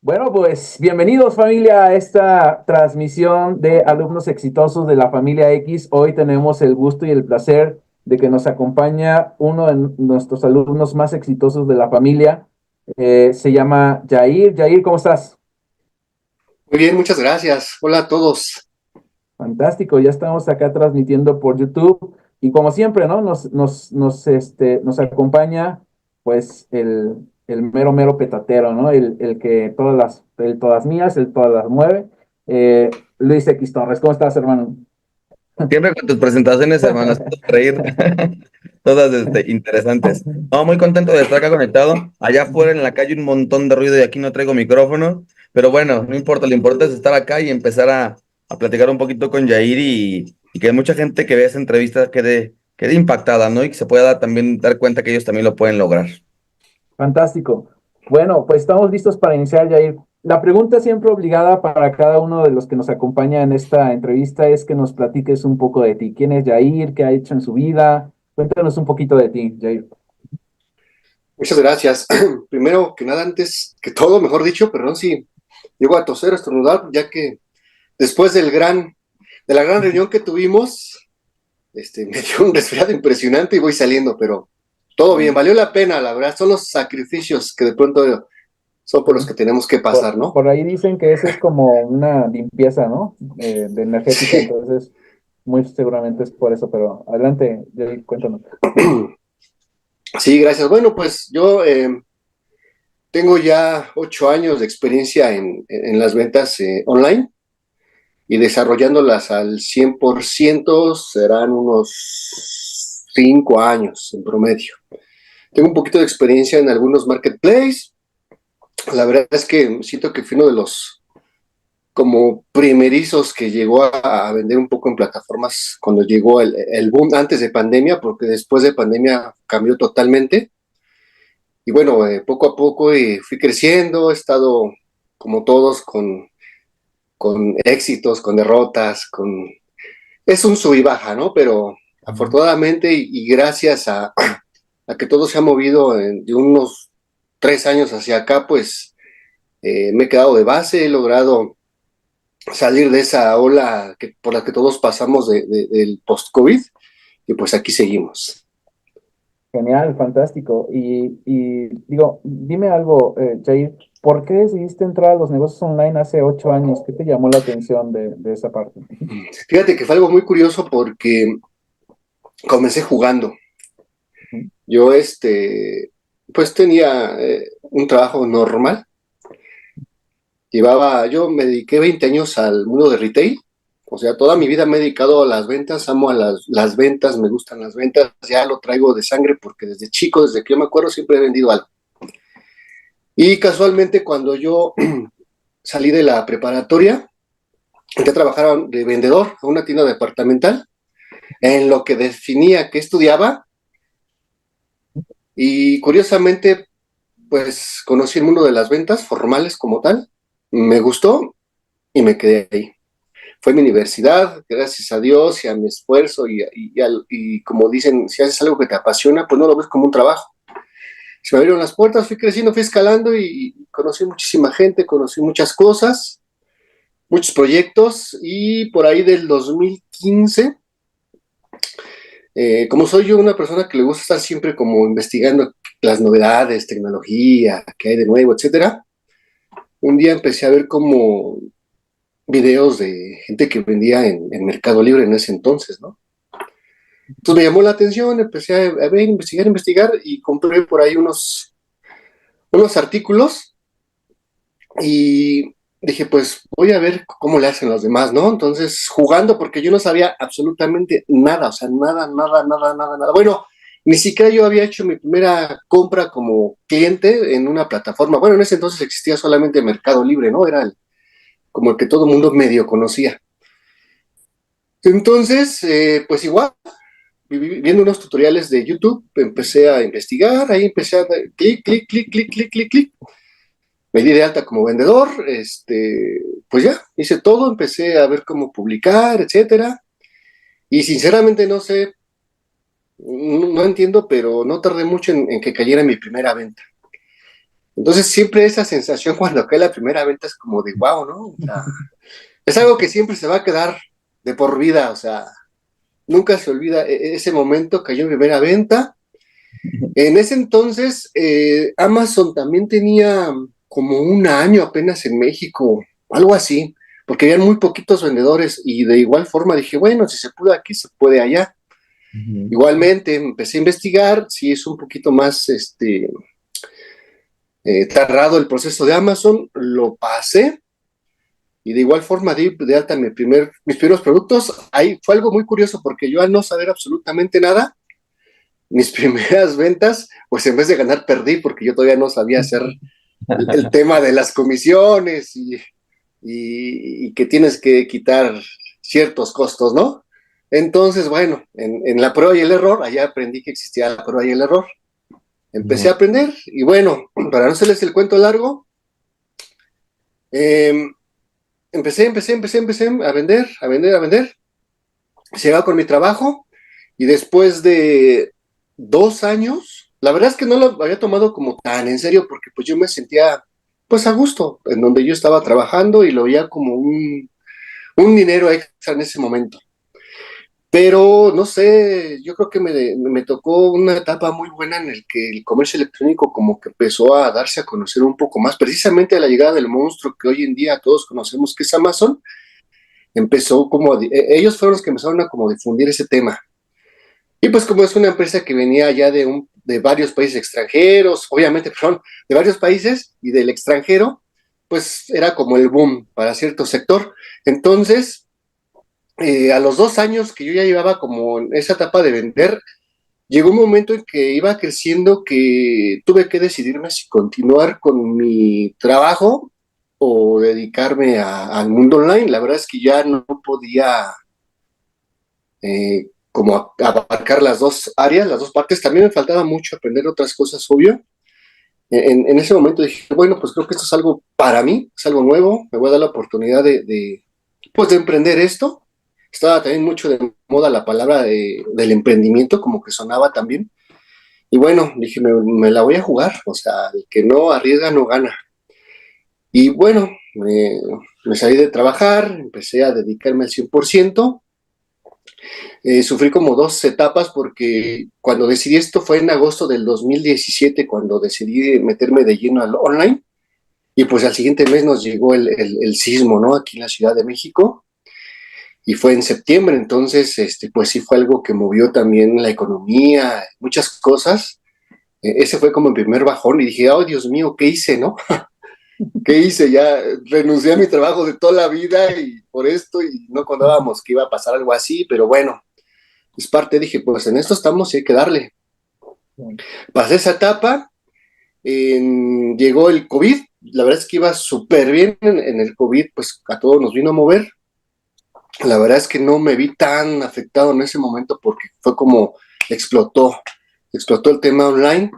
Bueno, pues bienvenidos familia a esta transmisión de alumnos exitosos de la familia X. Hoy tenemos el gusto y el placer de que nos acompaña uno de nuestros alumnos más exitosos de la familia. Se llama Jair. Jair, ¿cómo estás? Muy bien, muchas gracias. Hola a todos. Fantástico, ya estamos acá transmitiendo por YouTube y como siempre, ¿no? Nos acompaña pues el mero mero petatero, ¿no? El que todas mías, el todas las mueve. Luis X Torres, ¿cómo estás, hermano? Siempre con tus presentaciones, hermanos, reír, todas interesantes. No, muy contento de estar acá conectado. Allá afuera en la calle un montón de ruido y aquí no traigo micrófono, pero bueno, no importa, lo importante es estar acá y empezar a platicar un poquito con Yair y que mucha gente que vea esa entrevista quede impactada, ¿no? Y que se pueda también dar cuenta que ellos también lo pueden lograr. Fantástico. Bueno, pues estamos listos para iniciar, Jair. La pregunta siempre obligada para cada uno de los que nos acompaña en esta entrevista es que nos platiques un poco de ti. ¿Quién es Jair? ¿Qué ha hecho en su vida? Cuéntanos un poquito de ti, Jair. Muchas gracias. Primero que nada, antes que todo, mejor dicho, perdón si llego a toser, a estornudar, ya que después de la gran reunión que tuvimos, me dio un resfriado impresionante y voy saliendo, pero todo bien, Bueno, valió la pena, la verdad, son los sacrificios que de pronto son por los sí. que tenemos que pasar, ¿no? Por ahí dicen que ese es como una limpieza, ¿no? De energética, Sí. entonces muy seguramente es por eso, pero adelante, Jair, cuéntanos. Sí, gracias. Bueno, pues yo tengo ya 8 años de experiencia en las ventas online. Y desarrollándolas al 100% serán unos 5 años en promedio. Tengo un poquito de experiencia en algunos marketplaces. La verdad es que siento que fui uno de los como primerizos que llegó a vender un poco en plataformas cuando llegó el boom antes de pandemia, porque después de pandemia cambió totalmente. Y bueno, poco a poco fui creciendo, he estado como todos con éxitos, con derrotas, es un sub y baja, ¿no? Pero afortunadamente y gracias a que todo se ha movido de unos 3 años hacia acá, pues me he quedado de base, he logrado salir de esa ola por la que todos pasamos del post-COVID y pues aquí seguimos. Genial, fantástico. Y digo, dime algo, Jair, ¿por qué decidiste entrar a los negocios online hace 8 años? ¿Qué te llamó la atención de esa parte? Fíjate que fue algo muy curioso porque comencé jugando. Ujú. Yo, pues tenía un trabajo normal. Yo me dediqué 20 años al mundo de retail, o sea, toda mi vida me he dedicado a las ventas, amo a las ventas, me gustan las ventas, ya lo traigo de sangre porque desde chico, desde que yo me acuerdo, siempre he vendido algo. Y casualmente cuando yo salí de la preparatoria, entré a trabajar de vendedor a una tienda departamental, en lo que definía que estudiaba, y curiosamente, pues conocí el mundo de las ventas formales como tal, me gustó y me quedé ahí. Fue mi universidad, gracias a Dios y a mi esfuerzo y como dicen, si haces algo que te apasiona, pues no lo ves como un trabajo. Se me abrieron las puertas, fui creciendo, fui escalando y conocí muchísima gente, conocí muchas cosas, muchos proyectos y por ahí del 2015, como soy yo una persona que le gusta estar siempre como investigando las novedades, tecnología, qué hay de nuevo, etcétera, un día empecé a ver como videos de gente que vendía en Mercado Libre en ese entonces, ¿no? Entonces me llamó la atención, empecé a ver, investigar y compré por ahí unos artículos y dije, pues voy a ver cómo le hacen los demás, ¿no? Entonces, jugando, porque yo no sabía absolutamente nada, o sea, nada, nada, nada, nada, nada. Bueno, ni siquiera yo había hecho mi primera compra como cliente en una plataforma. Bueno, en ese entonces existía solamente Mercado Libre, ¿no? Era como el que todo el mundo medio conocía. Entonces, pues igual, viendo unos tutoriales de YouTube, empecé a investigar, ahí empecé a dar clic, clic, clic, clic, clic, clic, clic. Me di de alta como vendedor, pues ya, hice todo, empecé a ver cómo publicar, etcétera. Y sinceramente no sé, no entiendo, pero no tardé mucho en que cayera mi primera venta. Entonces siempre esa sensación cuando cae la primera venta es como de wow, ¿no? O sea, es algo que siempre se va a quedar de por vida, o sea, nunca se olvida ese momento, cayó mi primera venta. En ese entonces, Amazon también tenía como un año apenas en México, algo así, porque habían muy poquitos vendedores y de igual forma dije, bueno, si se puede aquí, se puede allá. Ujú. Igualmente empecé a investigar, si es un poquito más tardado el proceso de Amazon, lo pasé y de igual forma di de alta mis primeros productos. Ahí fue algo muy curioso porque yo al no saber absolutamente nada, mis primeras ventas, pues en vez de ganar perdí porque yo todavía no sabía hacer el tema de las comisiones y que tienes que quitar ciertos costos, ¿no? Entonces, bueno, en la prueba y el error, allá aprendí que existía la prueba y el error. Empecé Ujú. a aprender y bueno, para no hacerles el cuento largo, eh, empecé a vender. Llegaba con mi trabajo y después de 2 años, la verdad es que no lo había tomado como tan en serio porque pues yo me sentía pues a gusto en donde yo estaba trabajando y lo veía como un dinero extra en ese momento. Pero no sé, yo creo que me tocó una etapa muy buena en el que el comercio electrónico como que empezó a darse a conocer un poco más, precisamente a la llegada del monstruo que hoy en día todos conocemos que es Amazon, empezó como, ellos fueron los que empezaron a como difundir ese tema. Y pues como es una empresa que venía ya de varios países extranjeros, obviamente, perdón, de varios países y del extranjero, pues era como el boom para cierto sector. Entonces, a los 2 años que yo ya llevaba como en esa etapa de vender, llegó un momento en que iba creciendo que tuve que decidirme si continuar con mi trabajo o dedicarme al mundo online. La verdad es que ya no podía como abarcar las dos áreas, las dos partes. También me faltaba mucho aprender otras cosas, obvio. En ese momento dije, bueno, pues creo que esto es algo para mí, es algo nuevo, me voy a dar la oportunidad pues de emprender esto. Estaba también mucho de moda la palabra del emprendimiento, como que sonaba también. Y bueno, dije, me la voy a jugar, o sea, el que no arriesga no gana. Y bueno, me salí de trabajar, empecé a dedicarme al 100%. Sufrí como dos etapas porque cuando decidí esto fue en agosto del 2017, cuando decidí meterme de lleno al online. Y pues al siguiente mes nos llegó el sismo, ¿no? Aquí en la Ciudad de México. Y fue en septiembre, entonces, pues sí fue algo que movió también la economía, muchas cosas. Ese fue como el primer bajón y dije, oh Dios mío, ¿qué hice, no? ¿Qué hice? Ya renuncié a mi trabajo de toda la vida y por esto y no contábamos que iba a pasar algo así, pero bueno, es parte, dije, pues en esto estamos y hay que darle. Pasé esa etapa, llegó el COVID, la verdad es que iba súper bien en el COVID, pues a todos nos vino a mover. La verdad es que no me vi tan afectado en ese momento porque fue como explotó el tema online,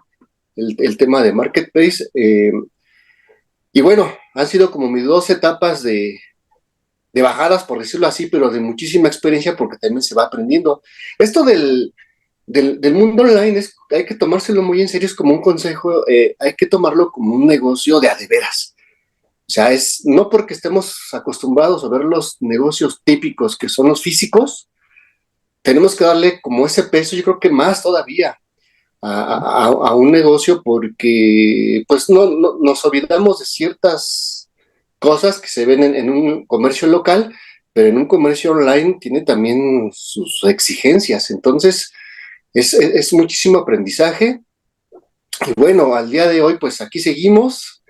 el tema de marketplace. Y bueno, han sido como mis dos etapas de bajadas, por decirlo así, pero de muchísima experiencia porque también se va aprendiendo. Esto del mundo online hay que tomárselo muy en serio, es como un consejo, hay que tomarlo como un negocio de a de veras. O sea, es no porque estemos acostumbrados a ver los negocios típicos que son los físicos, tenemos que darle como ese peso, yo creo que más todavía a un negocio porque pues no nos olvidamos de ciertas cosas que se ven en un comercio local, pero en un comercio online tiene también sus exigencias. Entonces, es muchísimo aprendizaje. Y bueno, al día de hoy, pues aquí seguimos.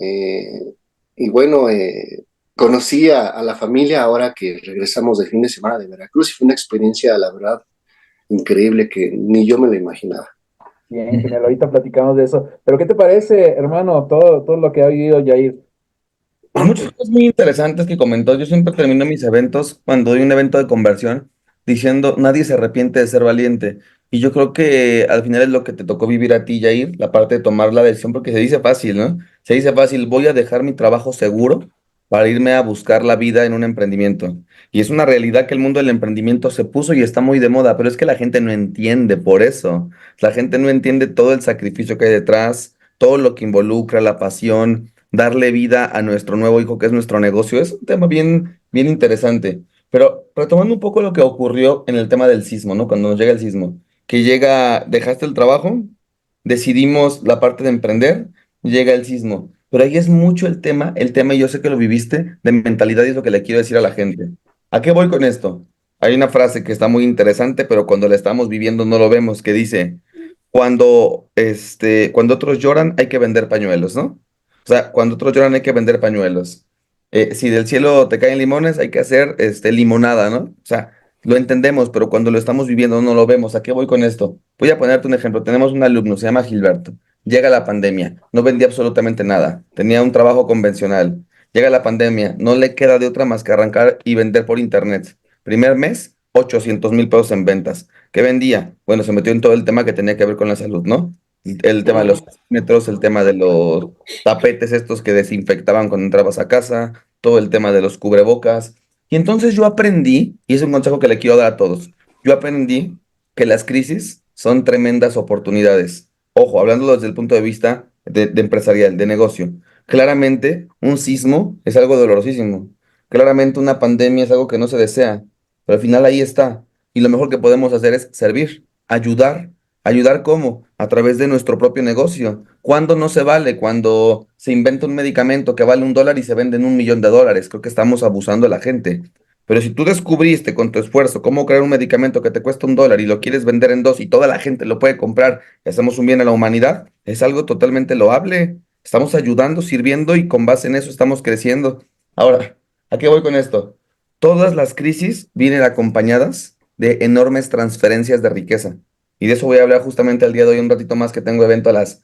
Eh, y bueno, conocí a la familia ahora que regresamos de fin de semana de Veracruz y fue una experiencia, la verdad, increíble que ni yo me la imaginaba. Bien, genial, ahorita platicamos de eso. Pero ¿qué te parece, hermano, todo lo que ha vivido Yair? Pues muchas cosas muy interesantes que comentó. Yo siempre termino mis eventos, cuando doy un evento de conversión, diciendo, nadie se arrepiente de ser valiente. Y yo creo que al final es lo que te tocó vivir a ti, Jair, la parte de tomar la decisión, porque se dice fácil, ¿no? Se dice fácil, voy a dejar mi trabajo seguro para irme a buscar la vida en un emprendimiento. Y es una realidad que el mundo del emprendimiento se puso y está muy de moda, pero es que la gente no entiende por eso. La gente no entiende todo el sacrificio que hay detrás, todo lo que involucra, la pasión, darle vida a nuestro nuevo hijo, que es nuestro negocio, es un tema bien, bien interesante. Pero retomando un poco lo que ocurrió en el tema del sismo, ¿no? Cuando nos llega el sismo, que llega, dejaste el trabajo, decidimos la parte de emprender, llega el sismo. Pero ahí es mucho el tema, y yo sé que lo viviste, de mentalidad y es lo que le quiero decir a la gente. ¿A qué voy con esto? Hay una frase que está muy interesante, pero cuando la estamos viviendo no lo vemos, que dice, cuando otros lloran hay que vender pañuelos, ¿no? O sea, cuando otros lloran hay que vender pañuelos. Si del cielo te caen limones, hay que hacer limonada, ¿no? O sea, lo entendemos, pero cuando lo estamos viviendo no lo vemos. ¿A qué voy con esto? Voy a ponerte un ejemplo. Tenemos un alumno, se llama Gilberto. Llega la pandemia, no vendía absolutamente nada, tenía un trabajo convencional. Llega la pandemia, no le queda de otra más que arrancar y vender por internet. Primer mes, 800,000 pesos en ventas. ¿Qué vendía? Bueno, se metió en todo el tema que tenía que ver con la salud, ¿no? El tema de los metros, el tema de los tapetes estos que desinfectaban cuando entrabas a casa, todo el tema de los cubrebocas. Y entonces yo aprendí, y es un consejo que le quiero dar a todos, yo aprendí que las crisis son tremendas oportunidades. Ojo, hablándolo desde el punto de vista de empresarial, de negocio. Claramente, un sismo es algo dolorosísimo. Claramente, una pandemia es algo que no se desea. Pero al final ahí está. Y lo mejor que podemos hacer es servir, ayudar. ¿Ayudar cómo? A través de nuestro propio negocio. ¿Cuándo no se vale? Cuando se inventa un medicamento que vale $1 y se vende en $1,000,000. Creo que estamos abusando de la gente. Pero si tú descubriste con tu esfuerzo cómo crear un medicamento que te cuesta $1 y lo quieres vender en 2 y toda la gente lo puede comprar y hacemos un bien a la humanidad, es algo totalmente loable. Estamos ayudando, sirviendo y con base en eso estamos creciendo. Ahora, ¿a qué voy con esto? Todas las crisis vienen acompañadas de enormes transferencias de riqueza. Y de eso voy a hablar justamente el día de hoy, un ratito más que tengo evento a las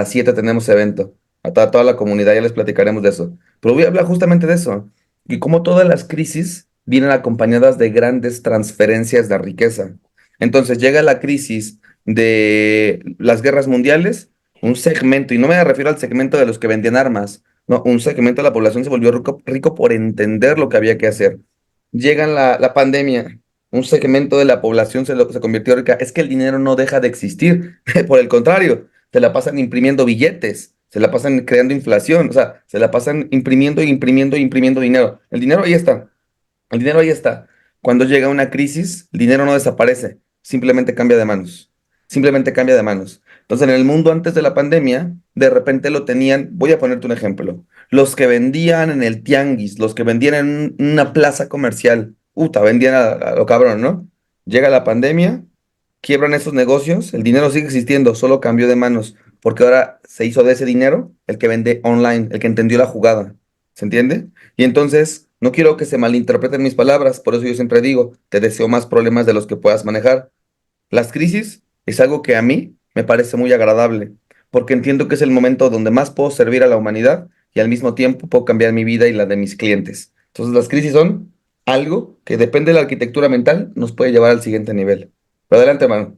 7 tenemos evento. A toda la comunidad ya les platicaremos de eso. Pero voy a hablar justamente de eso. Y cómo todas las crisis vienen acompañadas de grandes transferencias de riqueza. Entonces llega la crisis de las guerras mundiales, un segmento, y no me refiero al segmento de los que vendían armas, no, un segmento de la población se volvió rico por entender lo que había que hacer. Llega la pandemia, un segmento de la población se convirtió rica. Es que el dinero no deja de existir, por el contrario, se la pasan imprimiendo billetes, se la pasan creando inflación, o sea, se la pasan imprimiendo, imprimiendo, imprimiendo dinero. El dinero ahí está, el dinero ahí está. Cuando llega una crisis, el dinero no desaparece, simplemente cambia de manos. Simplemente cambia de manos. Entonces, en el mundo antes de la pandemia, de repente lo tenían, voy a ponerte un ejemplo. Los que vendían en el tianguis, los que vendían en una plaza comercial, vendían a lo cabrón, ¿no? Llega la pandemia, quiebran esos negocios, el dinero sigue existiendo, solo cambió de manos, porque ahora se hizo de ese dinero el que vende online, el que entendió la jugada. ¿Se entiende? Y entonces, no quiero que se malinterpreten mis palabras, por eso yo siempre digo, te deseo más problemas de los que puedas manejar. Las crisis es algo que a mí me parece muy agradable, porque entiendo que es el momento donde más puedo servir a la humanidad y al mismo tiempo puedo cambiar mi vida y la de mis clientes. Entonces, las crisis son algo que depende de la arquitectura mental, nos puede llevar al siguiente nivel. Pero adelante, hermano.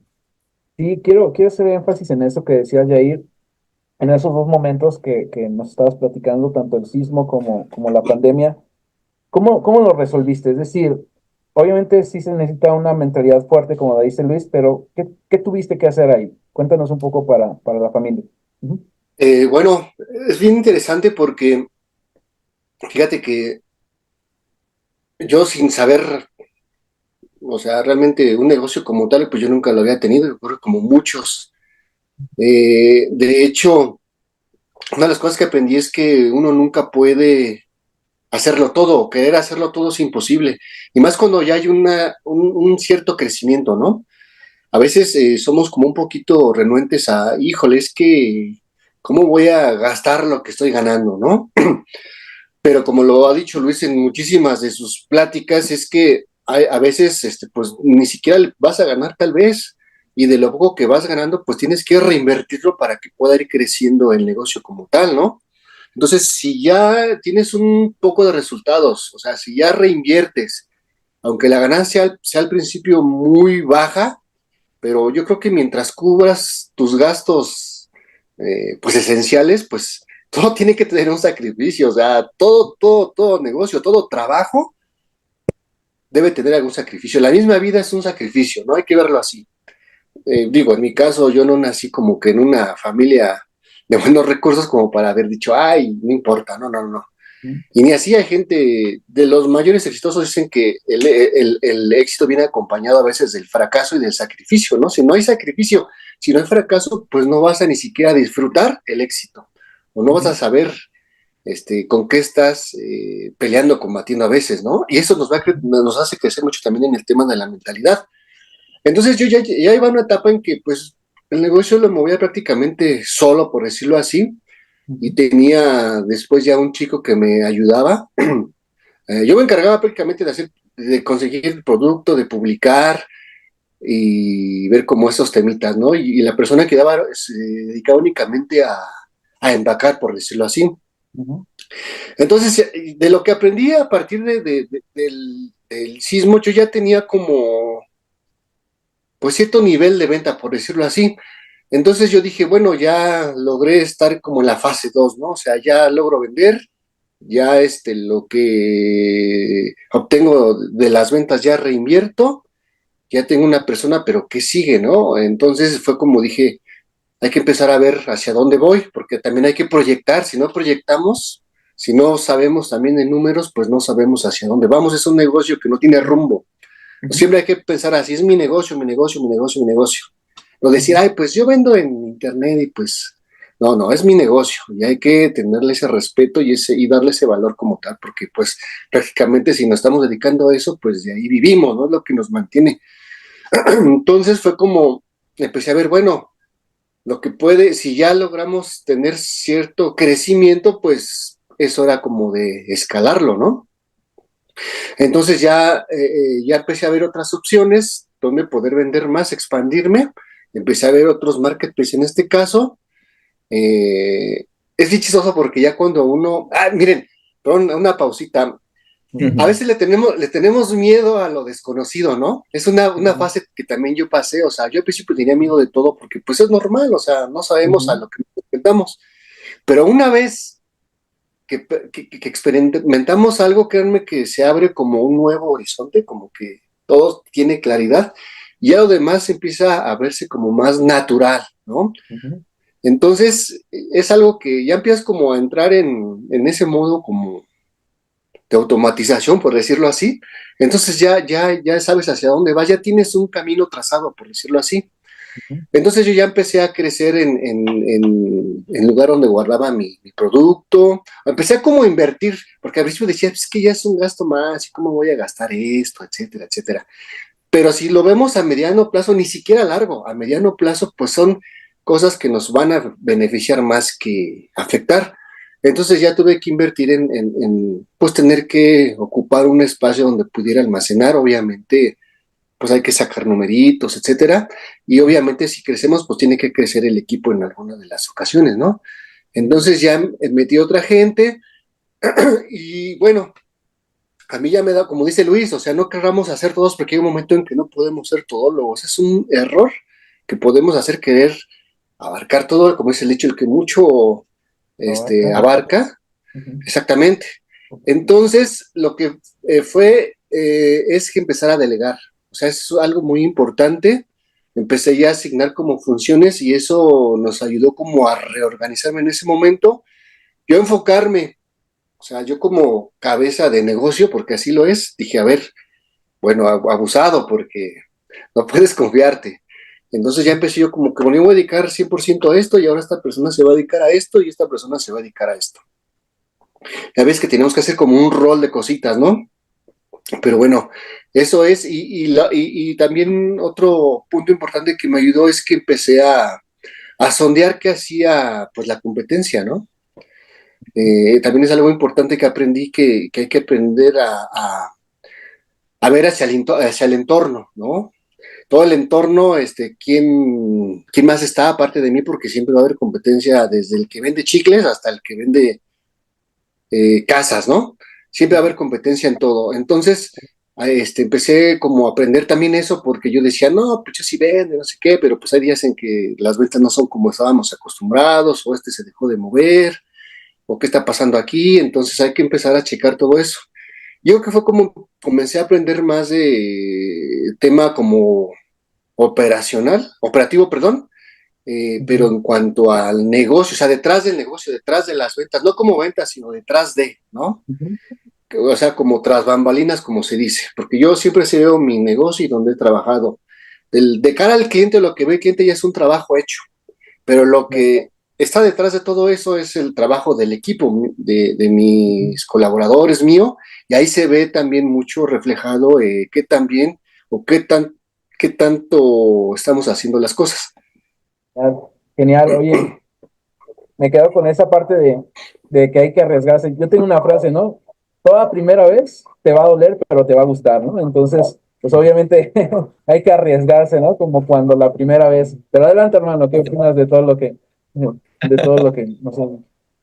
Sí, quiero hacer énfasis en eso que decía Jair, en esos dos momentos que nos estabas platicando, tanto el sismo como la pandemia. ¿Cómo lo resolviste? Es decir, obviamente sí se necesita una mentalidad fuerte, como la dice Luis, pero ¿qué tuviste que hacer ahí? Cuéntanos un poco para la familia. Ujú. Bueno, es bien interesante porque fíjate que yo sin saber, o sea, realmente un negocio como tal, pues yo nunca lo había tenido, yo creo como muchos. De hecho, una de las cosas que aprendí es que uno nunca puede hacerlo todo, querer hacerlo todo es imposible. Y más cuando ya hay un cierto crecimiento, ¿no? A veces somos como un poquito renuentes a, híjole, es que, ¿cómo voy a gastar lo que estoy ganando, no? Pero como lo ha dicho Luis en muchísimas de sus pláticas, es que a veces, pues ni siquiera vas a ganar tal vez, y de lo poco que vas ganando, pues tienes que reinvertirlo para que pueda ir creciendo el negocio como tal, ¿no? Entonces, si ya tienes un poco de resultados, o sea, si ya reinviertes, aunque la ganancia sea al principio muy baja, pero yo creo que mientras cubras tus gastos, pues esenciales, pues todo tiene que tener un sacrificio, o sea, todo negocio, todo trabajo debe tener algún sacrificio. La misma vida es un sacrificio, ¿no? Hay que verlo así. Digo, en mi caso, yo no nací como que en una familia de buenos recursos como para haber dicho, ay, no importa, no, no, no. Y ni así hay gente, de los mayores exitosos dicen que el éxito viene acompañado a veces del fracaso y del sacrificio, ¿no? Si no hay sacrificio, si no hay fracaso, pues no vas a ni siquiera disfrutar el éxito, o no vas a saber con qué estás peleando, combatiendo a veces, ¿no? Y eso nos hace crecer mucho también en el tema de la mentalidad. Entonces yo ya iba a una etapa en que pues el negocio lo movía prácticamente solo, por decirlo así, y tenía después ya un chico que me ayudaba. Yo me encargaba prácticamente de conseguir el producto, de publicar y ver como esos temitas, ¿no? Y la persona que daba se dedicaba únicamente a empacar, por decirlo así. Ujú. Entonces, de lo que aprendí a partir del sismo, yo ya tenía como, pues, cierto nivel de venta, por decirlo así. Entonces yo dije, bueno, ya logré estar como en la fase 2, ¿no? O sea, ya logro vender, ya lo que obtengo de las ventas ya reinvierto, ya tengo una persona, pero ¿qué sigue, no? Entonces fue como dije, hay que empezar a ver hacia dónde voy, porque también hay que proyectar, si no proyectamos, si no sabemos también en números, pues no sabemos hacia dónde vamos, es un negocio que no tiene rumbo. Ujú. Siempre hay que pensar así, es mi negocio, mi negocio, mi negocio, mi negocio. No decir, ay, pues yo vendo en internet y pues, no, no, es mi negocio y hay que tenerle ese respeto y darle ese valor como tal, porque pues prácticamente si nos estamos dedicando a eso, pues de ahí vivimos, ¿no? Es lo que nos mantiene. Entonces fue como, empecé a ver, bueno, lo que puede, si ya logramos tener cierto crecimiento, pues es hora como de escalarlo, ¿no? Entonces ya empecé a ver otras opciones donde poder vender más, expandirme. Empecé a ver otros marketplaces en este caso. Eh, es chistoso porque ya cuando uno. Ah, miren, perdón, una pausita. A veces le tenemos miedo a lo desconocido, ¿no? Es una Ujú. fase que también yo pasé. O sea, yo al principio tenía miedo de todo porque, pues, es normal. O sea, no sabemos a Ujú. lo que nos enfrentamos. Pero una vez que experimentamos algo, créanme que se abre como un nuevo horizonte, como que todo tiene claridad y ya lo demás empieza a verse como más natural, ¿no? Ujú. Entonces es algo que ya empiezas como a entrar en ese modo como de automatización, por decirlo así. Entonces ya sabes hacia dónde vas, ya tienes un camino trazado, por decirlo así. Ujú. Entonces yo ya empecé a crecer en el lugar donde guardaba mi producto. Empecé a como invertir, porque al principio decía, es que ya es un gasto más, ¿y cómo voy a gastar esto? Etcétera, etcétera. Pero si lo vemos a mediano plazo, ni siquiera a largo, a mediano plazo, pues son cosas que nos van a beneficiar más que afectar. Entonces ya tuve que invertir pues tener que ocupar un espacio donde pudiera almacenar, obviamente, pues hay que sacar numeritos, etcétera. Y obviamente si crecemos, pues tiene que crecer el equipo en alguna de las ocasiones, ¿no? Entonces ya metí otra gente y bueno, a mí ya me da, como dice Luis, o sea, no querramos hacer todos porque hay un momento en que no podemos ser todólogos. Es un error que podemos hacer querer abarcar todo, como dice el dicho, el que mucho Abarca. abarca. Ujú. Exactamente. Entonces, lo que es que empezar a delegar. O sea, es algo muy importante. Empecé ya a asignar como funciones y eso nos ayudó como a reorganizarme en ese momento. Yo enfocarme, o sea, yo como cabeza de negocio, porque así lo es, dije, a ver, bueno, abusado, porque no puedes confiarte. Entonces ya empecé yo como que, bueno, yo voy a dedicar 100% a esto y ahora esta persona se va a dedicar a esto y esta persona se va a dedicar a esto. Ya ves que tenemos que hacer como un rol de cositas, ¿no? Pero bueno, eso es. Y también otro punto importante que me ayudó es que empecé a sondear qué hacía pues la competencia, ¿no? También es algo importante que aprendí que hay que aprender a ver hacia el entorno, ¿no? Todo el entorno, ¿quién más está aparte de mí? Porque siempre va a haber competencia desde el que vende chicles hasta el que vende casas, ¿no? Siempre va a haber competencia en todo. Entonces, empecé como a aprender también eso porque yo decía, no, pues yo sí vendo, no sé qué, pero pues hay días en que las ventas no son como estábamos acostumbrados o se dejó de mover o qué está pasando aquí, entonces hay que empezar a checar todo eso. Yo creo que fue como comencé a aprender más de tema como operativo, perdón, pero Ujú, en cuanto al negocio, o sea, detrás del negocio, detrás de las ventas, no como ventas, sino detrás de, ¿no? ujú. O sea, como tras bambalinas, como se dice, porque yo siempre sé veo mi negocio y donde he trabajado. De cara al cliente, lo que ve el cliente ya es un trabajo hecho, pero lo que está detrás de todo eso es el trabajo del equipo, de Ujú. mis colaboradores mío, y ahí se ve también mucho reflejado qué tan bien o qué tanto estamos haciendo las cosas. Claro. Genial, oye, me quedo con esa parte de que hay que arriesgarse. Yo tengo una frase, ¿no? Toda primera vez te va a doler, pero te va a gustar, ¿no? Entonces, pues obviamente hay que arriesgarse, ¿no? Como cuando la primera vez. Pero adelante, hermano, ¿qué opinas de todo lo que nos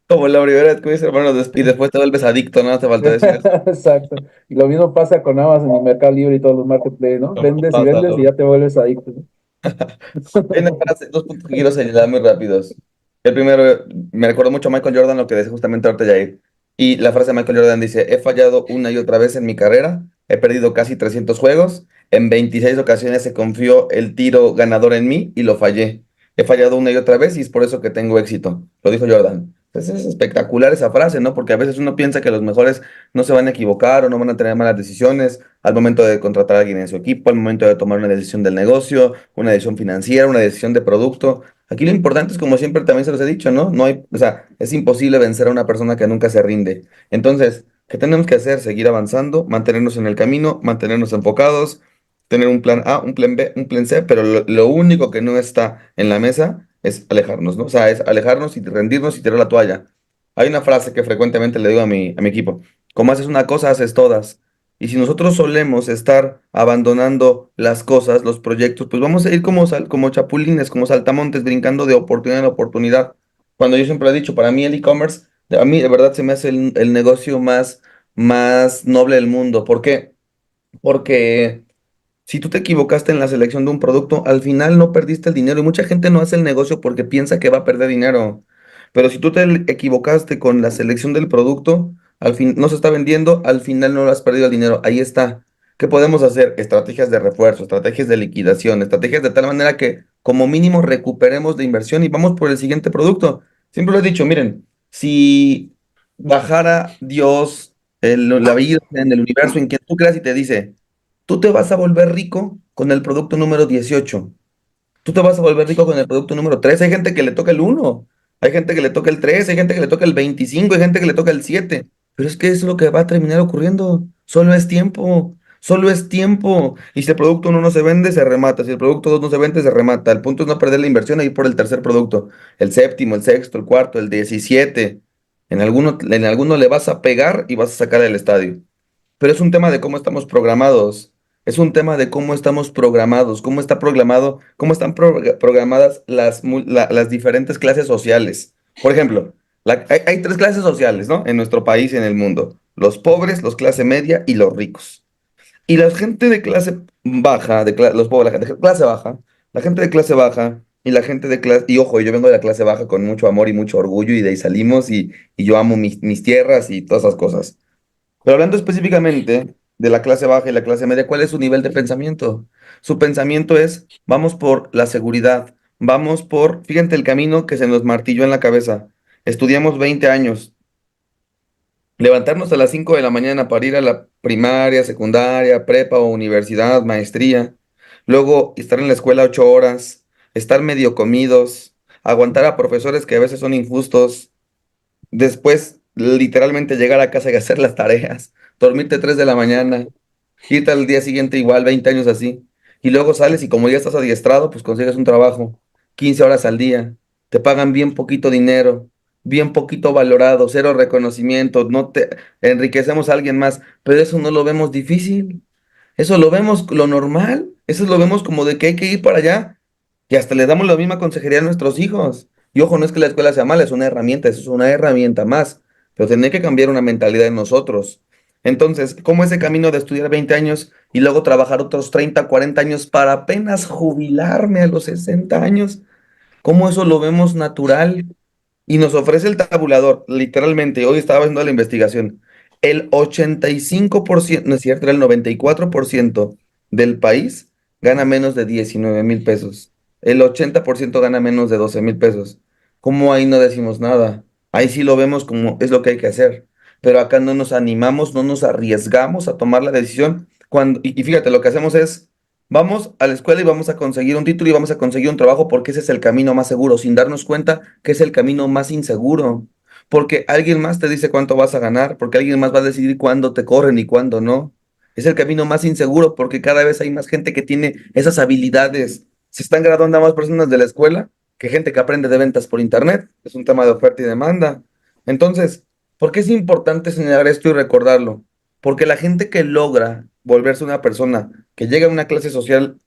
Como la primera vez que me dice, hermano, y después te vuelves adicto, no hace falta decir eso. Exacto. Y lo mismo pasa con Amazon y Mercado Libre y todos los marketplaces, ¿no? Vendes y Pásalo. ya te vuelves adicto, ¿no? Hay una frase, dos puntos que quiero señalar muy rápidos. El primero, me recuerdo mucho a Michael Jordan, lo que decía justamente ahorita Jair. Y la frase de Michael Jordan dice, he fallado una y otra vez en mi carrera, he perdido casi 300 juegos, en 26 ocasiones se confió el tiro ganador en mí y lo fallé. He fallado una y otra vez y es por eso que tengo éxito. Lo dijo Jordan. Entonces es espectacular esa frase, ¿no? Porque a veces uno piensa que los mejores no se van a equivocar o no van a tener malas decisiones al momento de contratar a alguien en su equipo, al momento de tomar una decisión del negocio, una decisión financiera, una decisión de producto. Aquí lo importante es, como siempre también se los he dicho, ¿no? No hay, o sea, es imposible vencer a una persona que nunca se rinde. Entonces, ¿qué tenemos que hacer? Seguir avanzando, mantenernos en el camino, mantenernos enfocados, tener un plan A, un plan B, un plan C, pero lo único que no está en la mesa es alejarnos, ¿no? O sea, es alejarnos y rendirnos y tirar la toalla. Hay una frase que frecuentemente le digo a mi equipo, como haces una cosa, haces todas. Y si nosotros solemos estar abandonando las cosas, los proyectos, pues vamos a ir como, como chapulines, como saltamontes, brincando de oportunidad en oportunidad. Cuando yo siempre he dicho, para mí el e-commerce, a mí de verdad se me hace el negocio más noble del mundo. ¿Por qué? Porque si tú te equivocaste en la selección de un producto, al final no perdiste el dinero y mucha gente no hace el negocio porque piensa que va a perder dinero. Pero si tú te equivocaste con la selección del producto, al fin no se está vendiendo, al final no lo has perdido el dinero. Ahí está. ¿Qué podemos hacer? Estrategias de refuerzo, estrategias de liquidación, estrategias de tal manera que como mínimo recuperemos de inversión y vamos por el siguiente producto. Siempre lo he dicho, miren, si bajara Dios, la vida en el universo en quien tú creas y te dice, tú te vas a volver rico con el producto número 18. Tú te vas a volver rico con el producto número 3. Hay gente que le toca el uno. Hay gente que le toca el 3. Hay gente que le toca el 25. Hay gente que le toca el 7. Pero es que es lo que va a terminar ocurriendo. Solo es tiempo. Solo es tiempo. Y si el producto uno no se vende, se remata. Si el producto 2 no se vende, se remata. El punto es no perder la inversión e ir por el tercer producto. El séptimo, el sexto, el cuarto, el 17. En alguno le vas a pegar y vas a sacar el estadio. Pero es un tema de cómo estamos programados. Es un tema de cómo estamos programados, cómo está programado, cómo están programadas las diferentes clases sociales. Por ejemplo, hay tres clases sociales, ¿no? En nuestro país y en el mundo. Los pobres, los clase media y los ricos. Y la gente de clase baja, los pobres, la gente de clase baja, la gente de clase baja y la gente de clase, y ojo, yo vengo de la clase baja con mucho amor y mucho orgullo y de ahí salimos y yo amo mis tierras y todas esas cosas. Pero hablando específicamente de la clase baja y la clase media, ¿cuál es su nivel de pensamiento? Su pensamiento es, vamos por la seguridad, vamos por, fíjate el camino que se nos martilló en la cabeza. Estudiamos 20 años, levantarnos a las 5 de la mañana para ir a la primaria, secundaria, prepa o universidad, maestría, luego estar en la escuela 8 horas, estar medio comidos, aguantar a profesores que a veces son injustos. Después, literalmente llegar a casa y hacer las tareas, dormirte 3 de la mañana, irte al día siguiente igual, 20 años así. Y luego sales y como ya estás adiestrado, pues consigues un trabajo, 15 horas al día, te pagan bien poquito dinero, bien poquito valorado, cero reconocimiento, no te enriquecemos a alguien más, pero eso no lo vemos difícil, eso lo vemos lo normal, eso lo vemos como de que hay que ir para allá y hasta le damos la misma consejería a nuestros hijos. Y ojo, no es que la escuela sea mala, es una herramienta, eso es una herramienta más, pero tiene que cambiar una mentalidad en nosotros. Entonces, ¿cómo ese camino de estudiar 20 años y luego trabajar otros 30, 40 años para apenas jubilarme a los 60 años? ¿Cómo eso lo vemos natural? Y nos ofrece el tabulador, literalmente, hoy estaba haciendo la investigación, el 85%, no es cierto, era el 94% del país gana menos de 19,000 pesos. el 80% gana menos de 12,000 pesos. ¿Cómo ahí no decimos nada? Ahí sí lo vemos como es lo que hay que hacer. Pero acá no nos animamos, no nos arriesgamos a tomar la decisión. Y fíjate, lo que hacemos es, vamos a la escuela y vamos a conseguir un título y vamos a conseguir un trabajo porque ese es el camino más seguro, sin darnos cuenta que es el camino más inseguro. Porque alguien más te dice cuánto vas a ganar, porque alguien más va a decidir cuándo te corren y cuándo no. Es el camino más inseguro porque cada vez hay más gente que tiene esas habilidades. Se están graduando más personas de la escuela que gente que aprende de ventas por internet. Es un tema de oferta y demanda. Entonces, ¿por qué es importante señalar esto y recordarlo? Porque la gente que logra volverse una persona que llega a una clase social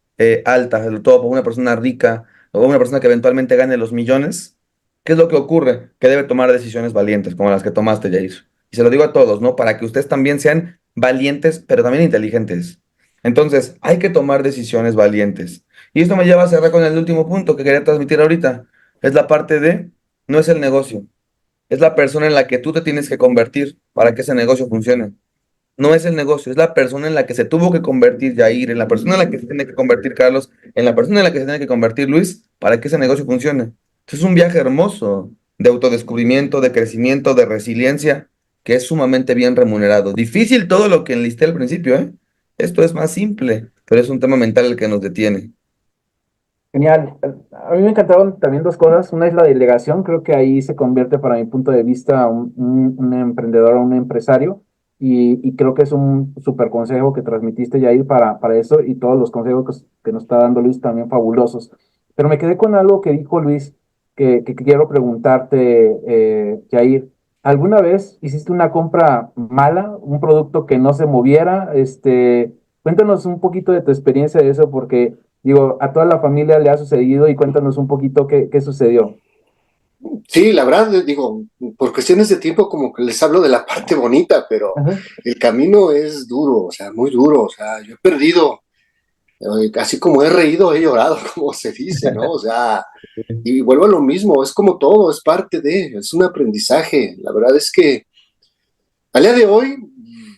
alta, sobre todo por una persona rica o una persona que eventualmente gane los millones, ¿qué es lo que ocurre? Que debe tomar decisiones valientes, como las que tomaste, Jair. Y se lo digo a todos, ¿no? Para que ustedes también sean valientes, pero también inteligentes. Entonces, hay que tomar decisiones valientes. Y esto me lleva a cerrar con el último punto que quería transmitir ahorita. Es la parte de, no es el negocio, es la persona en la que tú te tienes que convertir para que ese negocio funcione. No es el negocio, es la persona en la que se tuvo que convertir Jair, en la persona en la que se tiene que convertir Carlos, en la persona en la que se tiene que convertir Luis, para que ese negocio funcione. Entonces, es un viaje hermoso de autodescubrimiento, de crecimiento, de resiliencia, que es sumamente bien remunerado. Difícil todo lo que enlisté al principio, ¿eh? Esto es más simple, pero es un tema mental el que nos detiene. Genial. A mí me encantaron también dos cosas. Una es la delegación. Creo que ahí se convierte, para mi punto de vista, un emprendedor o un empresario. Y creo que es un súper consejo que transmitiste, Yair, para eso. Y todos los consejos que nos está dando Luis también fabulosos. Pero me quedé con algo que dijo Luis, que quiero preguntarte, Yair. ¿Alguna vez hiciste una compra mala, un producto que no se moviera? Cuéntanos un poquito de tu experiencia de eso, porque digo, a toda la familia le ha sucedido y cuéntanos un poquito qué sucedió. Sí, la verdad, digo, por cuestiones de tiempo como que les hablo de la parte bonita, pero Ajá. el camino es duro, o sea, muy duro, o sea, yo he perdido, así como he reído, he llorado, como se dice, ¿no? O sea, y vuelvo a lo mismo, es como todo, es parte es un aprendizaje. La verdad es que al día de hoy,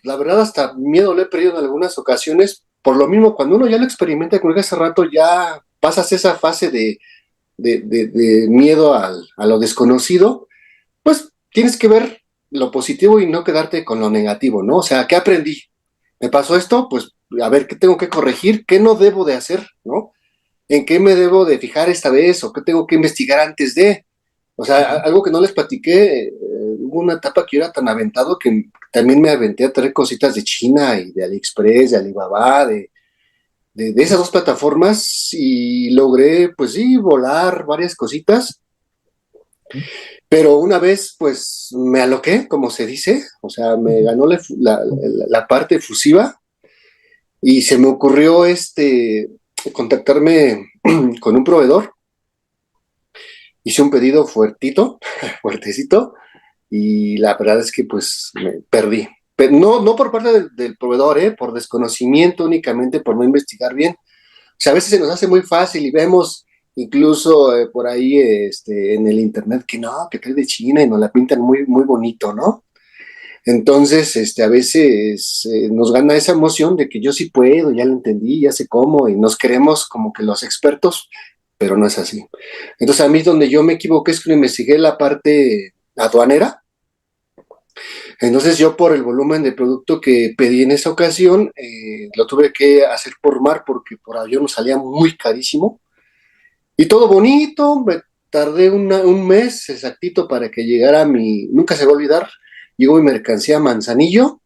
la verdad hasta miedo le he perdido en algunas ocasiones, por lo mismo, cuando uno ya lo experimenta, como dije hace rato, ya pasas esa fase de miedo a lo desconocido, pues tienes que ver lo positivo y no quedarte con lo negativo, ¿no? O sea, ¿qué aprendí? ¿Me pasó esto? Pues a ver qué tengo que corregir, qué no debo de hacer, ¿no? ¿En qué me debo de fijar esta vez o qué tengo que investigar antes de? O sea, algo que no les platiqué, hubo una etapa que yo era tan aventado que también me aventé a traer cositas de China y de AliExpress, de Alibaba, de esas dos plataformas y logré, pues sí, volar varias cositas, pero una vez, pues me aloqué, como se dice, o sea, me ganó la parte efusiva y se me ocurrió contactarme con un proveedor. Hice un pedido fuertito, fuertecito, y la verdad es que pues me perdí. Pero no por parte del proveedor, por desconocimiento únicamente, por no investigar bien. O sea, a veces se nos hace muy fácil y vemos incluso por ahí en el internet que no, que trae de China y nos la pintan muy, muy bonito, ¿no? Entonces, a veces nos gana esa emoción de que yo sí puedo, ya lo entendí, ya sé cómo, y nos creemos como que los expertos, pero no es así. Entonces, a mí donde yo me equivoqué es que investigué la parte aduanera. Entonces, yo por el volumen de producto que pedí en esa ocasión, lo tuve que hacer por mar porque por avión nos salía muy carísimo. Y todo bonito, me tardé un mes exactito para que llegara nunca se va a olvidar, llegó mi mercancía a Manzanillo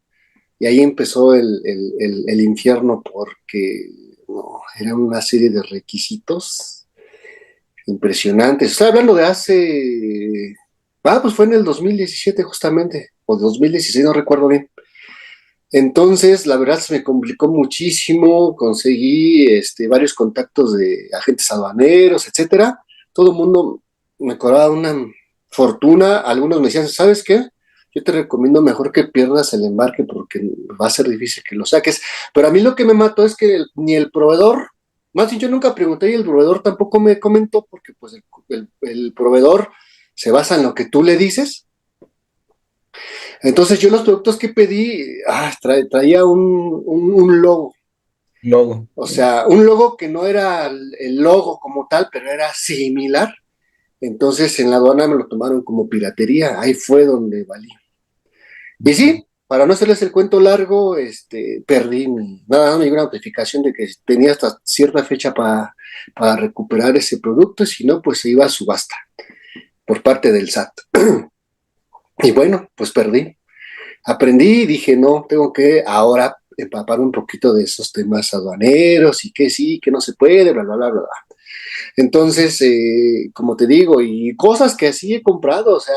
y ahí empezó el infierno porque no, era una serie de requisitos impresionantes. Estoy hablando de pues fue en el 2017 justamente, o 2016, no recuerdo bien. Entonces, la verdad se me complicó muchísimo, conseguí varios contactos de agentes aduaneros, etcétera. Todo el mundo me cobraba una fortuna, algunos me decían, ¿sabes qué? Yo te recomiendo mejor que pierdas el embarque porque va a ser difícil que lo saques. Pero a mí lo que me mató es que ni el proveedor, más bien yo nunca pregunté y el proveedor tampoco me comentó porque pues el proveedor se basa en lo que tú le dices. Entonces yo los productos que pedí, traía un logo. Logo. O sea, un logo que no era el logo como tal, pero era similar. Entonces en la aduana me lo tomaron como piratería. Ahí fue donde valí. Y sí, para no hacerles el cuento largo, perdí nada más me llegó una notificación de que tenía hasta cierta fecha para recuperar ese producto, si no, pues se iba a subasta por parte del SAT. Y bueno, pues perdí. Aprendí y dije, no, tengo que ahora empaparme un poquito de esos temas aduaneros y que sí, que no se puede, bla, bla, bla, bla. Entonces, como te digo, y cosas que sí he comprado, o sea,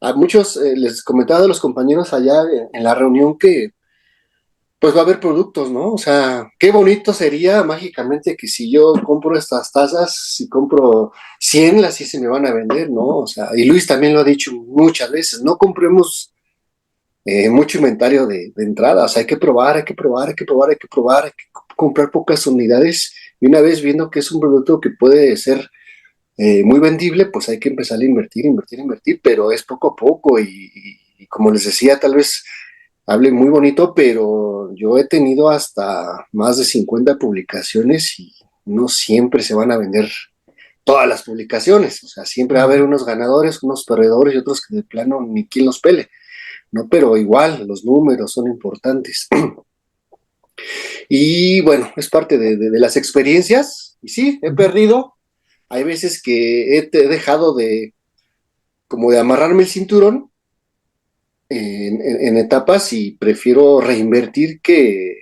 a muchos les comentaba de los compañeros allá en la reunión que pues va a haber productos, ¿no? O sea, qué bonito sería mágicamente que si yo compro estas tazas, si compro 100, las sí se me van a vender, ¿no? O sea, y Luis también lo ha dicho muchas veces, no compremos mucho inventario de entrada, o sea, hay que probar, hay que probar, hay que probar, hay que probar, hay que comprar pocas unidades y una vez viendo que es un producto que puede ser muy vendible, pues hay que empezar a invertir, invertir, invertir, pero es poco a poco y como les decía, tal vez hable muy bonito, pero yo he tenido hasta más de 50 publicaciones y no siempre se van a vender todas las publicaciones, o sea, siempre va a haber unos ganadores, unos perdedores y otros que de plano ni quien los pele, ¿no? Pero igual, los números son importantes. Y bueno, es parte de las experiencias, y sí, he perdido, hay veces que he dejado de como de amarrarme el cinturón en etapas y prefiero reinvertir que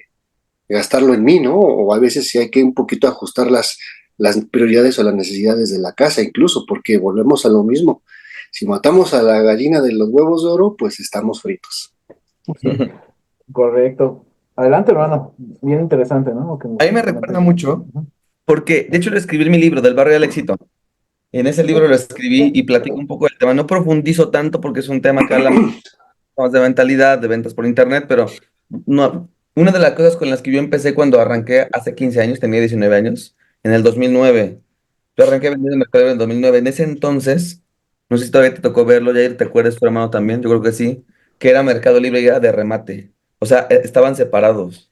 gastarlo en mí, ¿no? O a veces sí hay que un poquito ajustar las prioridades o las necesidades de la casa, incluso, porque volvemos a lo mismo. Si matamos a la gallina de los huevos de oro, pues estamos fritos. Sí, correcto. Adelante, hermano. Bien interesante, ¿no? Lo que A mí me nos recuerda comentas. mucho, Ujú. porque de hecho lo escribí en mi libro, Del Barrio al Éxito. En ese libro lo escribí y platico un poco del tema. No profundizo tanto porque es un tema que habla más de mentalidad, de ventas por internet, pero no, una de las cosas con las que yo empecé cuando arranqué hace 15 años, tenía 19 años, en el 2009. Yo arranqué vendiendo en Mercado Libre en el 2009. En ese entonces, no sé si todavía te tocó verlo, Jair, ¿te acuerdas tu hermano también? Yo creo que sí, que era Mercado Libre y era de remate. O sea, estaban separados.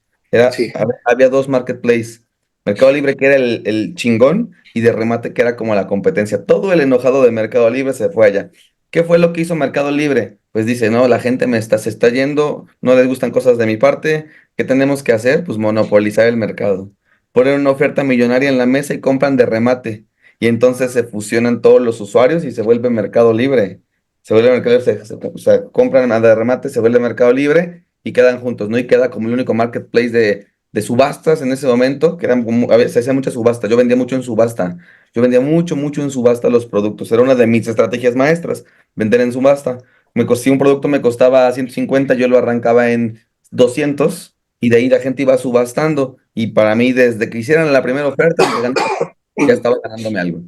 Sí, Había dos marketplaces. Mercado Libre que era el chingón y de remate que era como la competencia. Todo el enojado de Mercado Libre se fue allá. ¿Qué fue lo que hizo Mercado Libre? Pues dice, no, la gente se está yendo, no les gustan cosas de mi parte. ¿Qué tenemos que hacer? Pues monopolizar el mercado. Poner una oferta millonaria en la mesa y compran de remate. Y entonces se fusionan todos los usuarios y se vuelve Mercado Libre. Se vuelve Mercado Libre, o sea, compran a de remate, se vuelve Mercado Libre y quedan juntos, ¿no? Y queda como el único marketplace de subastas en ese momento, que eran, se hacía mucha subasta. Yo vendía mucho en subasta. Yo vendía mucho, mucho en subasta los productos. Era una de mis estrategias maestras, vender en subasta. Si un producto me costaba 150, yo lo arrancaba en 200 y de ahí la gente iba subastando. Y para mí, desde que hicieran la primera oferta, aunque ganara, ya estaba ganándome algo.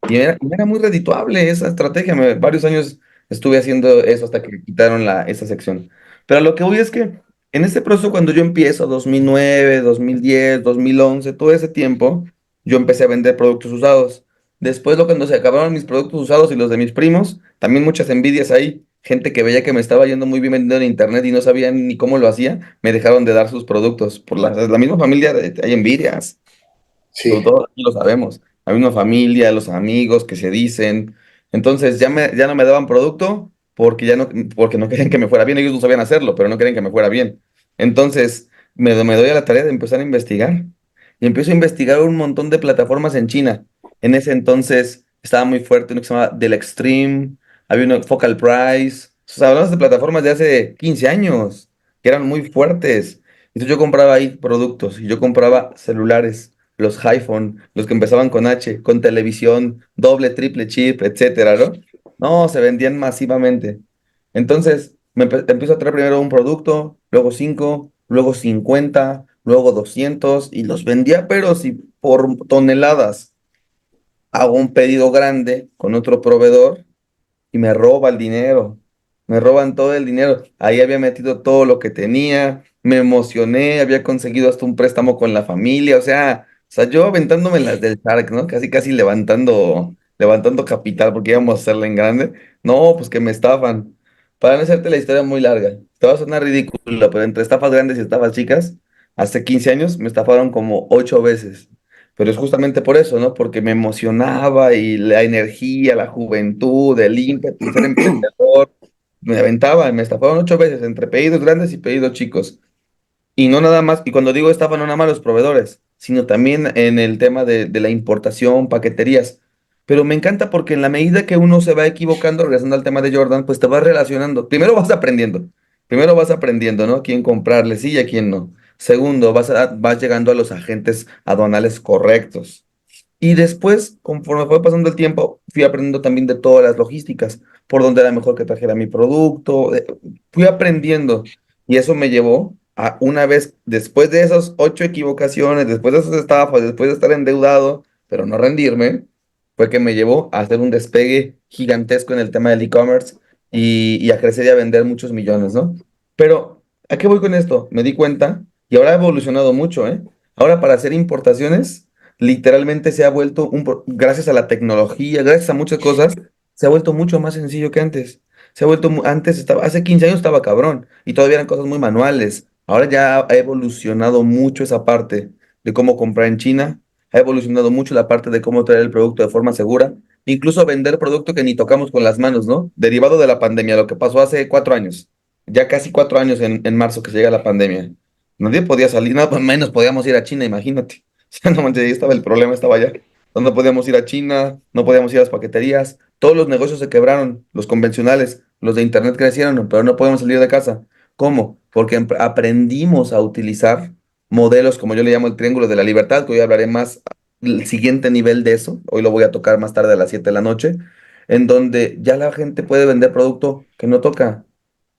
Y era muy redituable esa estrategia. Varios años estuve haciendo eso hasta que quitaron esa sección. Pero lo que voy es que en este proceso, cuando yo empiezo, 2009, 2010, 2011, todo ese tiempo, yo empecé a vender productos usados. Después, cuando se acabaron mis productos usados y los de mis primos, también muchas envidias ahí. Gente que veía que me estaba yendo muy bien vendiendo en internet y no sabían ni cómo lo hacía, me dejaron de dar sus productos. Por la misma familia hay envidias. sí, Todos aquí lo sabemos. Hay una familia, los amigos que se dicen. Entonces ya no me daban producto porque no querían que me fuera bien. Ellos no sabían hacerlo, pero no querían que me fuera bien. Entonces me doy a la tarea de empezar a investigar. Y empiezo a investigar un montón de plataformas en China. En ese entonces estaba muy fuerte uno que se llamaba Del Extreme, había uno Focal Price. O sea, hablamos de plataformas de hace 15 años que eran muy fuertes. Entonces yo compraba ahí productos y yo compraba celulares, los iPhone, los que empezaban con H, con televisión, doble, triple chip, etcétera, ¿no? No, se vendían masivamente. Entonces, empiezo a traer primero un producto, luego 5, luego 50, luego 200 y los vendía, pero sí por toneladas. Hago un pedido grande con otro proveedor y me roba el dinero. Me roban todo el dinero. Ahí había metido todo lo que tenía, me emocioné, había conseguido hasta un préstamo con la familia, o sea, yo aventándome las del Shark, ¿no? Casi, casi levantando capital porque íbamos a hacerla en grande. No, pues que me estafan. Para no hacerte la historia muy larga, te va a sonar ridícula, pero entre estafas grandes y estafas chicas, Hace 15 años me estafaron como 8 veces. Pero es justamente por eso, ¿no? Porque me emocionaba y la energía, la juventud, el ímpetu, ser emprendedor, me aventaba, me estafaron 8 veces entre pedidos grandes y pedidos chicos. Y no nada más, y cuando digo estafa, no nada más los proveedores, sino también en el tema de la importación, paqueterías. Pero me encanta porque en la medida que uno se va equivocando, regresando al tema de Jordan, pues te vas relacionando. Primero vas aprendiendo. Primero vas aprendiendo, ¿no? Quién comprarle sí y a quién no. Segundo, vas llegando a los agentes aduanales correctos. Y después, conforme fue pasando el tiempo, fui aprendiendo también de todas las logísticas, por dónde era mejor que trajera mi producto. Fui aprendiendo y eso me llevó a una vez, después de esas 8 equivocaciones, después de esas estafas, después de estar endeudado, pero no rendirme, fue que me llevó a hacer un despegue gigantesco en el tema del e-commerce y a crecer y a vender muchos millones, ¿no? Pero, ¿a qué voy con esto? Me di cuenta y ahora ha evolucionado mucho, ¿eh? Ahora para hacer importaciones literalmente se ha vuelto gracias a la tecnología, gracias a muchas cosas, se ha vuelto mucho más sencillo que antes. Se ha vuelto, antes estaba, hace 15 años estaba cabrón y todavía eran cosas muy manuales. Ahora ya ha evolucionado mucho esa parte de cómo comprar en China, ha evolucionado mucho la parte de cómo traer el producto de forma segura, incluso vender producto que ni tocamos con las manos, ¿no? Derivado de la pandemia, lo que pasó hace 4 años, ya casi 4 años en marzo que se llega la pandemia. Nadie podía salir, nada pues menos podíamos ir a China, imagínate. Ya no manches, ahí estaba el problema, estaba allá. No podíamos ir a China, no podíamos ir a las paqueterías. Todos los negocios se quebraron, los convencionales, los de internet crecieron, pero no podemos salir de casa. ¿Cómo? Porque aprendimos a utilizar modelos, como yo le llamo el triángulo de la libertad, que hoy hablaré más, el siguiente nivel de eso. Hoy lo voy a tocar más tarde a las 7 de la noche, en donde ya la gente puede vender producto que no toca.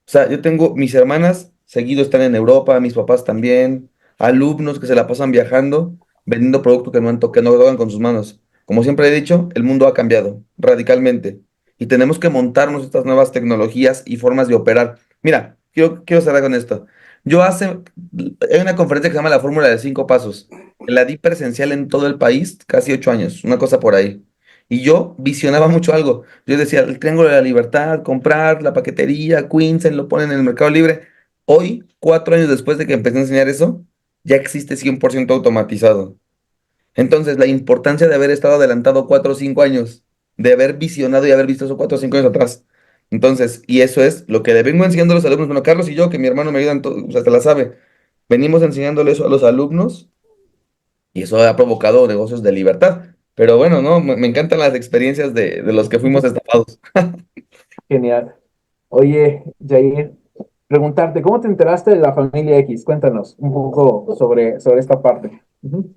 O sea, yo tengo mis hermanas, seguido están en Europa, mis papás también, alumnos que se la pasan viajando, vendiendo productos que no tocan con sus manos. Como siempre he dicho, el mundo ha cambiado radicalmente y tenemos que montarnos estas nuevas tecnologías y formas de operar. Mira, quiero cerrar con esto. Hay una conferencia que se llama La Fórmula de 5 Pasos, que la di presencial en todo el país, casi 8 años, una cosa por ahí. Y yo visionaba mucho algo. Yo decía, el Triángulo de la Libertad, comprar la paquetería, Quince, lo ponen en el Mercado Libre. Hoy, 4 años después de que empecé a enseñar eso, ya existe 100% automatizado. Entonces, la importancia de haber estado adelantado 4 o 5 años, de haber visionado y haber visto eso 4 o 5 años atrás. Entonces, y eso es lo que le vengo enseñando a los alumnos. Bueno, Carlos y yo, que mi hermano me ayudan, o sea, se la sabe. Venimos enseñándole eso a los alumnos y eso ha provocado negocios de libertad. Pero bueno, no, me encantan las experiencias de los que fuimos estafados. Genial. Oye, Jair, preguntarte, ¿cómo te enteraste de la familia X? Cuéntanos un poco sobre esta parte. Ujú.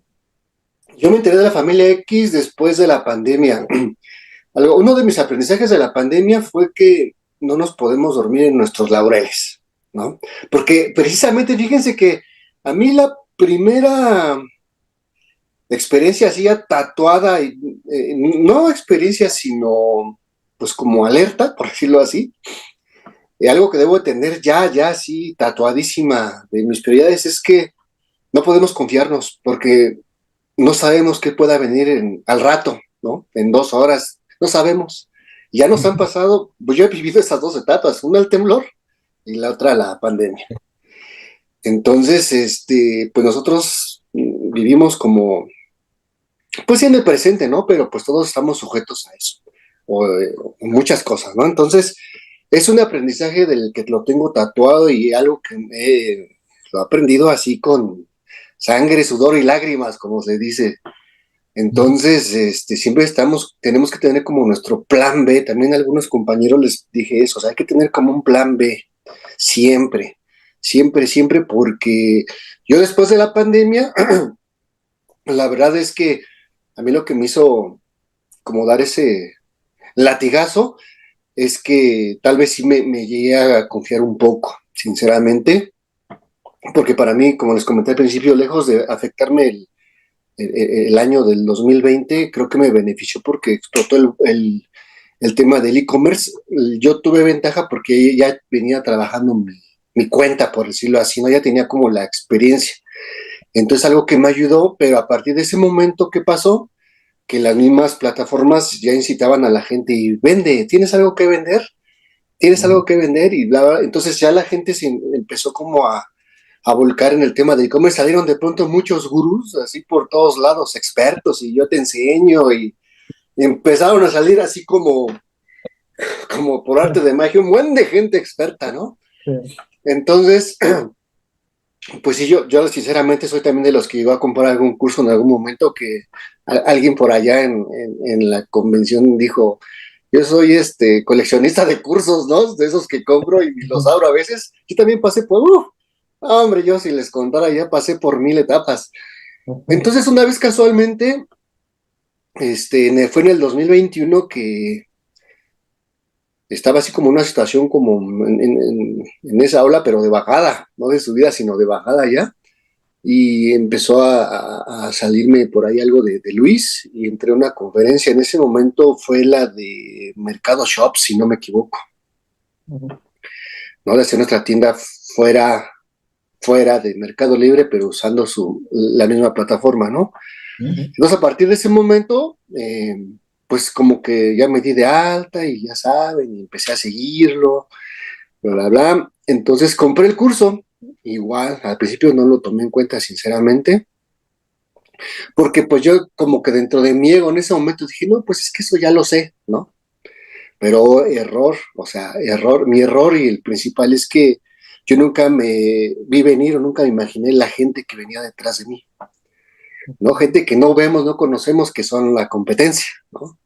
Yo me enteré de la familia X después de la pandemia. Uno de mis aprendizajes de la pandemia fue que no nos podemos dormir en nuestros laureles, ¿no? Porque precisamente, fíjense que a mí la primera experiencia así ya tatuada, no experiencia, sino pues como alerta, por decirlo así, algo que debo de tener ya así tatuadísima de mis prioridades es que no podemos confiarnos porque no sabemos qué pueda venir al rato, ¿no? En 2 horas, no sabemos. Ya nos han pasado, pues yo he vivido esas dos etapas, una el temblor y la otra la pandemia. Entonces, pues nosotros vivimos como, pues en el presente, ¿no? Pero pues todos estamos sujetos a eso, o muchas cosas, ¿no? Entonces, es un aprendizaje del que lo tengo tatuado y algo que lo he aprendido así con sangre, sudor y lágrimas, como se dice. Entonces, siempre tenemos que tener como nuestro plan B. También a algunos compañeros les dije eso, o sea, hay que tener como un plan B, siempre, siempre, porque yo después de la pandemia, la verdad es que a mí lo que me hizo como dar ese latigazo es que tal vez sí me llegué a confiar un poco, sinceramente, porque para mí, como les comenté al principio, lejos de afectarme el año del 2020, creo que me benefició porque explotó el tema del e-commerce. Yo tuve ventaja porque ya venía trabajando mi cuenta, por decirlo así, ¿no? Ya tenía como la experiencia. Entonces algo que me ayudó, pero a partir de ese momento que pasó, que las mismas plataformas ya incitaban a la gente y vende, ¿tienes algo que vender? ¿Tienes algo que vender? Y bla, bla. Entonces ya la gente se empezó como a a volcar en el tema de e-commerce, salieron de pronto muchos gurús, así por todos lados, expertos, y yo te enseño, y empezaron a salir así como por arte de magia, un buen de gente experta, ¿no? Sí. Entonces, pues sí, yo sinceramente soy también de los que llegó a comprar algún curso en algún momento que alguien por allá en la convención dijo, yo soy coleccionista de cursos, ¿no? De esos que compro y los abro a veces. Yo también pasé por, hombre, yo si les contara ya pasé por 1000 etapas. Entonces una vez casualmente, fue en el 2021 que estaba así como una situación como en esa ola, pero de bajada, no de subida, sino de bajada ya. Y empezó a salirme por ahí algo de Luis y entré a una conferencia. En ese momento fue la de Mercado Shop, si no me equivoco, ¿no? De hacer nuestra tienda fuera de Mercado Libre, pero usando la misma plataforma, ¿no? Entonces, a partir de ese momento, pues como que ya me di de alta y ya saben, y empecé a seguirlo, bla, bla, bla. Entonces compré el curso. Igual, al principio no lo tomé en cuenta, sinceramente, porque pues yo como que dentro de mi ego en ese momento dije, no, pues es que eso ya lo sé, ¿no? Pero error, o sea, mi error y el principal es que yo nunca me vi venir o nunca me imaginé la gente que venía detrás de mí, ¿no? Gente que no vemos, no conocemos, que son la competencia, ¿no?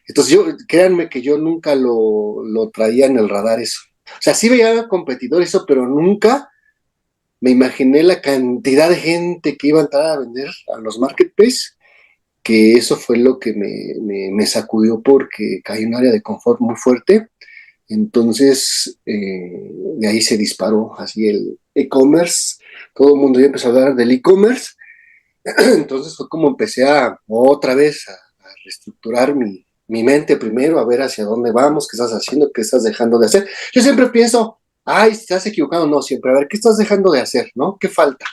Entonces créanme que yo nunca lo traía en el radar eso. O sea, sí veía competidores eso, pero nunca me imaginé la cantidad de gente que iba a entrar a vender a los marketplaces, que eso fue lo que me sacudió porque caí en un área de confort muy fuerte. Entonces, de ahí se disparó así el e-commerce. Todo el mundo ya empezó a hablar del e-commerce. Entonces fue como empecé otra vez a reestructurar mi mente primero, a ver hacia dónde vamos, qué estás haciendo, qué estás dejando de hacer. Yo siempre pienso, ay, estás equivocado, no, siempre, a ver, ¿qué estás dejando de hacer, no? ¿Qué falta?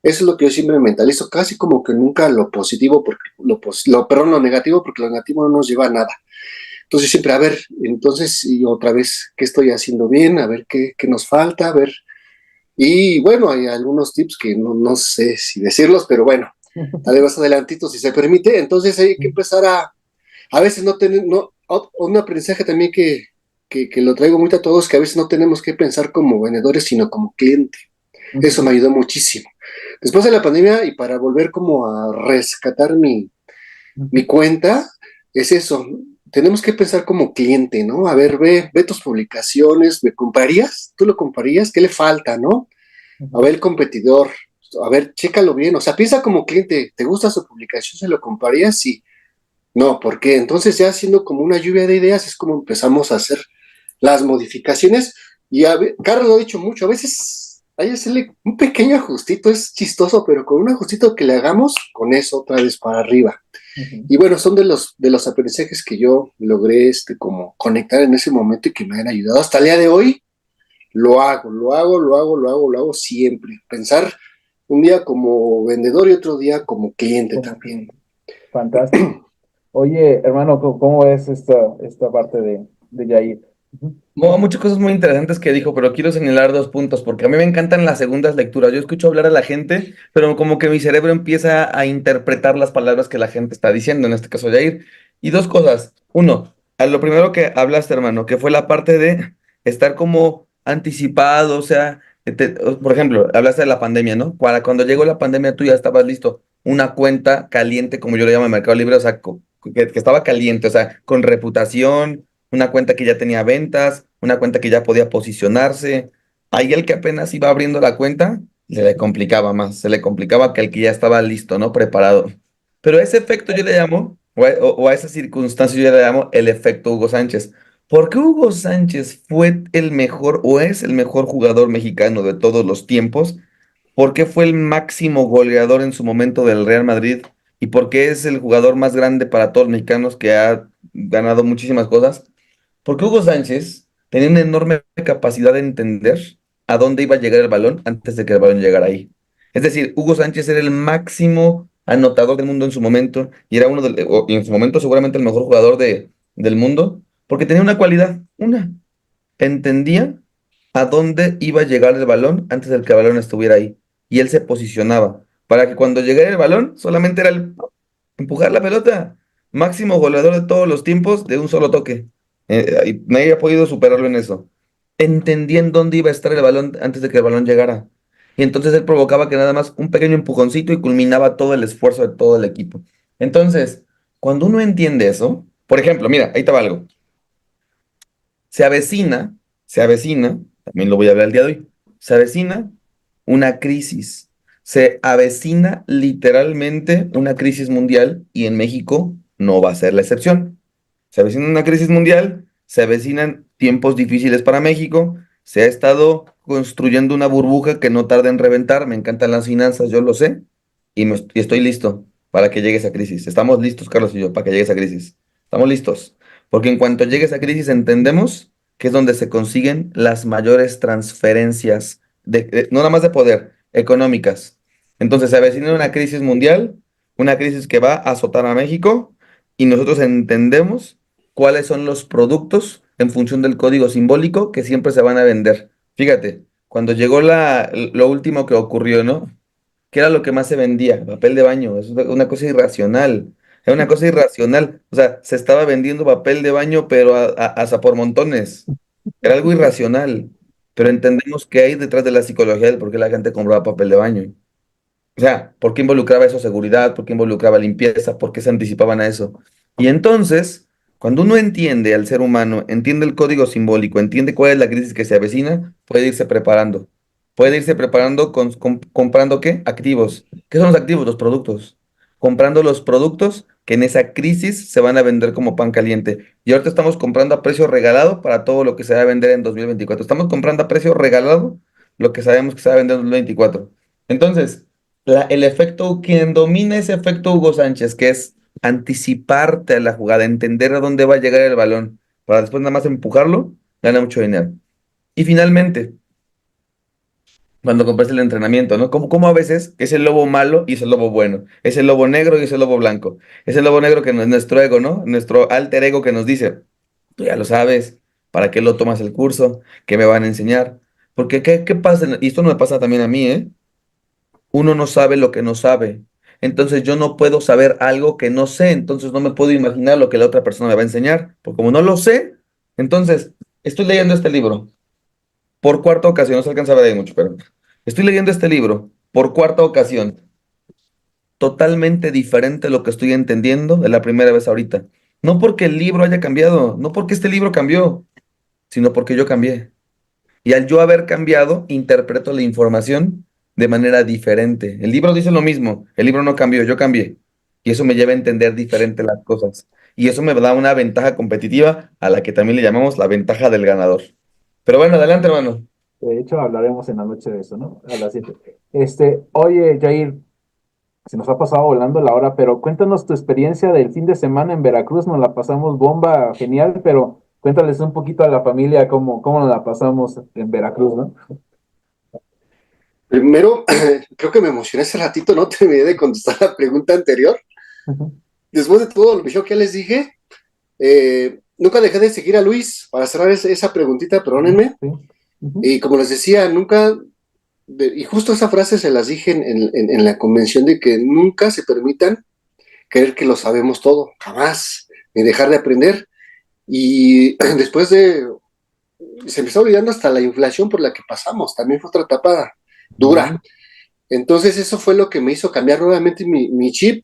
Eso es lo que yo siempre mentalizo, casi como que nunca lo positivo, porque perdón, lo negativo, porque lo negativo no nos lleva a nada. Entonces siempre, a ver, entonces, y otra vez, ¿qué estoy haciendo bien? A ver qué nos falta, a ver. Y bueno, hay algunos tips que no sé si decirlos, pero bueno, tal vez más adelantito, si se permite. Entonces hay que empezar a veces no tener, no, un aprendizaje también que lo traigo muy a todos, que a veces no tenemos que pensar como vendedores, sino como cliente. Eso me ayudó muchísimo. Después de la pandemia, y para volver como a rescatar mi cuenta, es eso. Tenemos que pensar como cliente, ¿no? A ver, ve tus publicaciones, ¿me comprarías? ¿Tú lo comprarías? ¿Qué le falta, no? A ver el competidor, a ver, chécalo bien. O sea, piensa como cliente, ¿te gusta su publicación? ¿Se lo comprarías? Sí. No, ¿por qué? Entonces ya haciendo como una lluvia de ideas es como empezamos a hacer las modificaciones. Y Carlos lo ha dicho mucho, a veces hay que hacerle un pequeño ajustito, es chistoso, pero con un ajustito que le hagamos, con eso otra vez para arriba. Y bueno, son de los aprendizajes que yo logré como conectar en ese momento y que me han ayudado. Hasta el día de hoy lo hago siempre. Pensar un día como vendedor y otro día como cliente también. Fantástico. Oye, hermano, ¿cómo es esta parte de Yair? Muchas cosas muy interesantes que dijo, pero quiero señalar 2 puntos, porque a mí me encantan las segundas lecturas. Yo escucho hablar a la gente, pero como que mi cerebro empieza a interpretar las palabras que la gente está diciendo, en este caso Jair. Y 2 cosas. Uno, a lo primero que hablaste, hermano, que fue la parte de estar como anticipado, o sea, por ejemplo, hablaste de la pandemia, ¿no? Cuando llegó la pandemia tú ya estabas listo. Una cuenta caliente, como yo le llamo en Mercado Libre, o sea, que estaba caliente, o sea, con reputación, una cuenta que ya tenía ventas, una cuenta que ya podía posicionarse. Ahí el que apenas iba abriendo la cuenta, se le complicaba más, se le complicaba que el que ya estaba listo, ¿no? Preparado. Pero ese efecto yo le llamo, o a esa circunstancia yo le llamo el efecto Hugo Sánchez. ¿Por qué Hugo Sánchez fue el mejor o es el mejor jugador mexicano de todos los tiempos? ¿Por qué fue el máximo goleador en su momento del Real Madrid? ¿Y por qué es el jugador más grande para todos los mexicanos que ha ganado muchísimas cosas? Porque Hugo Sánchez tenía una enorme capacidad de entender a dónde iba a llegar el balón antes de que el balón llegara ahí. Es decir, Hugo Sánchez era el máximo anotador del mundo en su momento y era y en su momento seguramente el mejor jugador del mundo, porque tenía una cualidad, entendía a dónde iba a llegar el balón antes de que el balón estuviera ahí. Y él se posicionaba para que cuando llegara el balón solamente era el empujar la pelota. Máximo goleador de todos los tiempos de un solo toque. Y nadie ha podido superarlo en eso. Entendía en dónde iba a estar el balón antes de que el balón llegara. Y entonces él provocaba que nada más un pequeño empujoncito y culminaba todo el esfuerzo de todo el equipo. Entonces, cuando uno entiende eso, por ejemplo, mira, ahí te va algo. Se avecina, se avecina, también lo voy a hablar el día de hoy, se avecina una crisis. Se avecina literalmente una crisis mundial y en México no va a ser la excepción. Se avecina una crisis mundial, se avecinan tiempos difíciles para México, se ha estado construyendo una burbuja que no tarda en reventar, me encantan las finanzas, yo lo sé, y estoy listo para que llegue esa crisis. Estamos listos, Carlos y yo, para que llegue esa crisis. Estamos listos, porque en cuanto llegue esa crisis entendemos que es donde se consiguen las mayores transferencias, no nada más de poder, económicas. Entonces se avecina una crisis mundial, una crisis que va a azotar a México, y nosotros entendemos cuáles son los productos en función del código simbólico que siempre se van a vender. Fíjate, cuando llegó lo último que ocurrió, ¿no? ¿Qué era lo que más se vendía? Papel de baño. Es una cosa irracional. Era una cosa irracional. O sea, se estaba vendiendo papel de baño, pero hasta por montones. Era algo irracional. Pero entendemos qué hay detrás de la psicología del por qué la gente compraba papel de baño. O sea, ¿por qué involucraba eso seguridad? ¿Por qué involucraba limpieza? ¿Por qué se anticipaban a eso? Y entonces, cuando uno entiende al ser humano, entiende el código simbólico, entiende cuál es la crisis que se avecina, puede irse preparando. Puede irse preparando comprando ¿qué? Activos. ¿Qué son los activos? Los productos. Comprando los productos que en esa crisis se van a vender como pan caliente. Y ahorita estamos comprando a precio regalado para todo lo que se va a vender en 2024. Estamos comprando a precio regalado lo que sabemos que se va a vender en 2024. Entonces, el efecto, quien domina ese efecto Hugo Sánchez, que es anticiparte a la jugada, entender a dónde va a llegar el balón, para después nada más empujarlo, gana mucho dinero. Y finalmente, cuando compras el entrenamiento, ¿no? Como a veces es el lobo malo y es el lobo bueno, es el lobo negro y es el lobo blanco, es el lobo negro que es nuestro ego, ¿no? Nuestro alter ego que nos dice, tú ya lo sabes, ¿para qué lo tomas el curso? ¿Qué me van a enseñar? Porque, ¿qué pasa? Y esto no me pasa también a mí, ¿eh? Uno no sabe lo que no sabe. Entonces yo no puedo saber algo que no sé, entonces no me puedo imaginar lo que la otra persona me va a enseñar, porque como no lo sé, entonces estoy leyendo este libro por cuarta ocasión, no se alcanza a ver ahí mucho, pero estoy leyendo este libro por cuarta ocasión, totalmente diferente a lo que estoy entendiendo de la primera vez ahorita. No porque el libro haya cambiado, no porque este libro cambió, sino porque yo cambié. Y al yo haber cambiado, interpreto la información de manera diferente. El libro dice lo mismo, el libro no cambió, yo cambié. Y eso me lleva a entender diferente las cosas. Y eso me da una ventaja competitiva a la que también le llamamos la ventaja del ganador. Pero bueno, adelante, hermano. De hecho, hablaremos en la noche de eso, ¿no? A las 7. Oye, Jair, se nos ha pasado volando la hora, pero cuéntanos tu experiencia del fin de semana en Veracruz. Nos la pasamos bomba, genial, pero cuéntales un poquito a la familia cómo nos la pasamos en Veracruz, ¿no? Primero, creo que me emocioné hace ratito, no terminé de contestar la pregunta anterior. Ujú. Después de todo lo que yo que les dije, nunca dejé de seguir a Luis para cerrar esa preguntita, perdónenme. Sí. Ujú. Y como les decía, nunca, y justo esa frase se las dije en la convención de que nunca se permitan creer que lo sabemos todo, jamás, ni dejar de aprender. Y después se me está olvidando hasta la inflación por la que pasamos, también fue otra etapa dura. Ujú. Entonces eso fue lo que me hizo cambiar nuevamente mi chip.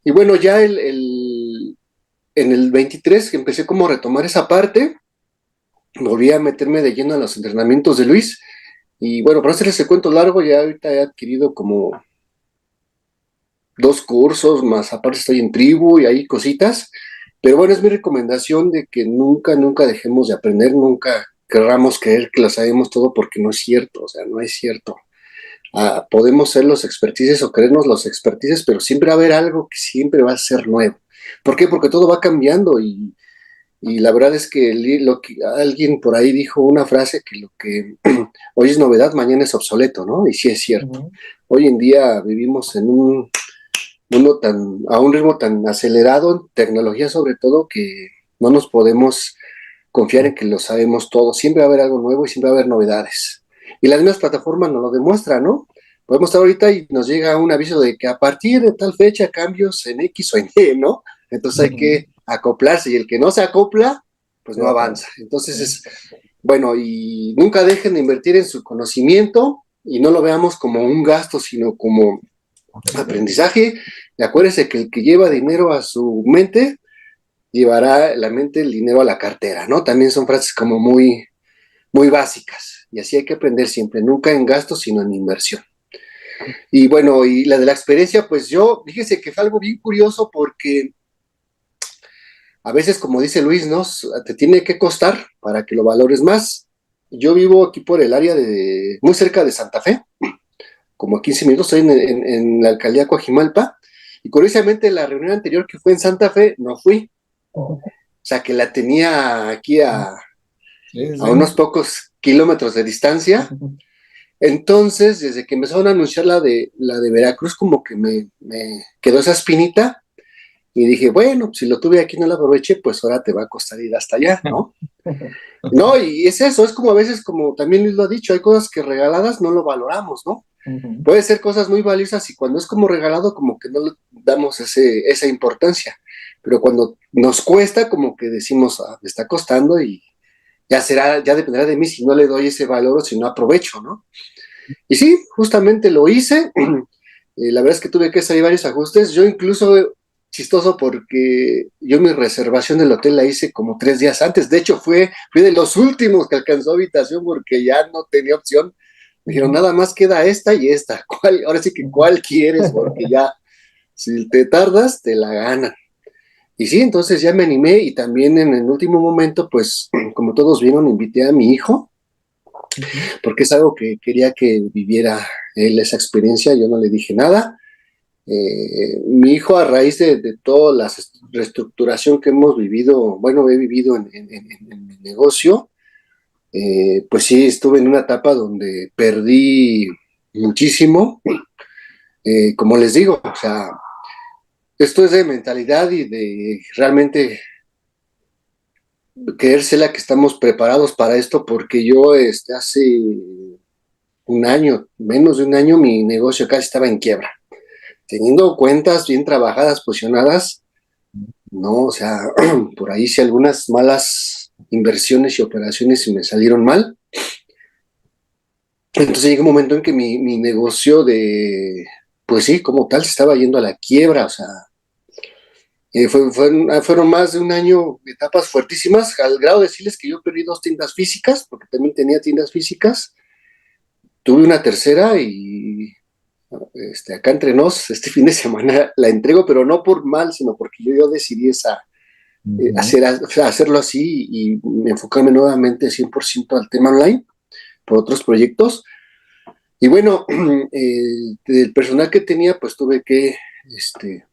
Y bueno, ya en el 23 que empecé como a retomar esa parte, volví a meterme de lleno a los entrenamientos de Luis. Y bueno, para hacerles el cuento largo, ya ahorita he adquirido como 2 cursos, más aparte estoy en tribu y hay cositas. Pero bueno, es mi recomendación de que nunca, nunca dejemos de aprender, nunca querramos creer que lo sabemos todo porque no es cierto, o sea, no es cierto. Podemos ser los expertices o creernos los expertices, pero siempre va a haber algo que siempre va a ser nuevo. ¿Por qué? Porque todo va cambiando y la verdad es que alguien por ahí dijo una frase que lo que hoy es novedad, mañana es obsoleto, ¿no? Y sí es cierto. Ujú. Hoy en día vivimos en un mundo a un ritmo tan acelerado, tecnología sobre todo, que no nos podemos confiar en que lo sabemos todo. Siempre va a haber algo nuevo y siempre va a haber novedades. Y las mismas plataformas nos lo demuestran, ¿no? Podemos estar ahorita y nos llega un aviso de que a partir de tal fecha cambios en X o en Y, ¿no? Entonces hay que acoplarse y el que no se acopla, pues no avanza. Entonces bueno, y nunca dejen de invertir en su conocimiento y no lo veamos como un gasto, sino como aprendizaje. Y acuérdense que el que lleva dinero a su mente, llevará la mente el dinero a la cartera, ¿no? También son frases como muy, muy básicas. Y así hay que aprender siempre, nunca en gasto, sino en inversión. Y bueno, y la de la experiencia, pues yo, fíjese que fue algo bien curioso porque a veces, como dice Luis, ¿no? Te tiene que costar para que lo valores más. Yo vivo aquí por el área muy cerca de Santa Fe, como a 15 minutos, estoy en la alcaldía Coajimalpa, y curiosamente la reunión anterior que fue en Santa Fe, no fui. O sea, que la tenía aquí a unos pocos kilómetros de distancia. Entonces, desde que empezaron a anunciar la de Veracruz, como que me quedó esa espinita, y dije, bueno, si lo tuve aquí y no lo aproveché, pues ahora te va a costar ir hasta allá, ¿no? No, y es eso, es como a veces, como también Luis lo ha dicho, hay cosas que regaladas no lo valoramos, ¿no? Puede ser cosas muy valiosas y cuando es como regalado, como que no le damos esa importancia. Pero cuando nos cuesta, como que decimos, me está costando y ya dependerá de mí si no le doy ese valor o si no aprovecho, ¿no? Y sí, justamente lo hice. La verdad es que tuve que hacer varios ajustes. Yo incluso, chistoso porque yo mi reservación del hotel la hice como 3 días antes. De hecho, fui de los últimos que alcanzó habitación porque ya no tenía opción. Me dijeron, nada más queda esta y esta. Ahora sí que cuál quieres, porque ya, si te tardas, te la ganan. Y sí, entonces ya me animé y también en el último momento, pues, como todos vieron, invité a mi hijo, porque es algo que quería que viviera él esa experiencia. Yo no le dije nada. Mi hijo, a raíz de toda la reestructuración que hemos vivido, bueno, he vivido en mi negocio, pues sí, estuve en una etapa donde perdí muchísimo. Como les digo, o sea, esto es de mentalidad y de realmente creérsela que estamos preparados para esto, porque yo hace un año, menos de un año, mi negocio casi estaba en quiebra. Teniendo cuentas bien trabajadas, posicionadas, no, o sea, por ahí sí algunas malas inversiones y operaciones me salieron mal. Entonces llegó un momento en que mi negocio pues sí, como tal, se estaba yendo a la quiebra, o sea, fueron más de un año de etapas fuertísimas, al grado de decirles que yo perdí 2 tiendas físicas, porque también tenía tiendas físicas, tuve una tercera y acá entre nos, este fin de semana la entrego, pero no por mal, sino porque yo decidí hacerlo así y enfocarme nuevamente 100% al tema online por otros proyectos. Y bueno, del personal que tenía, pues tuve que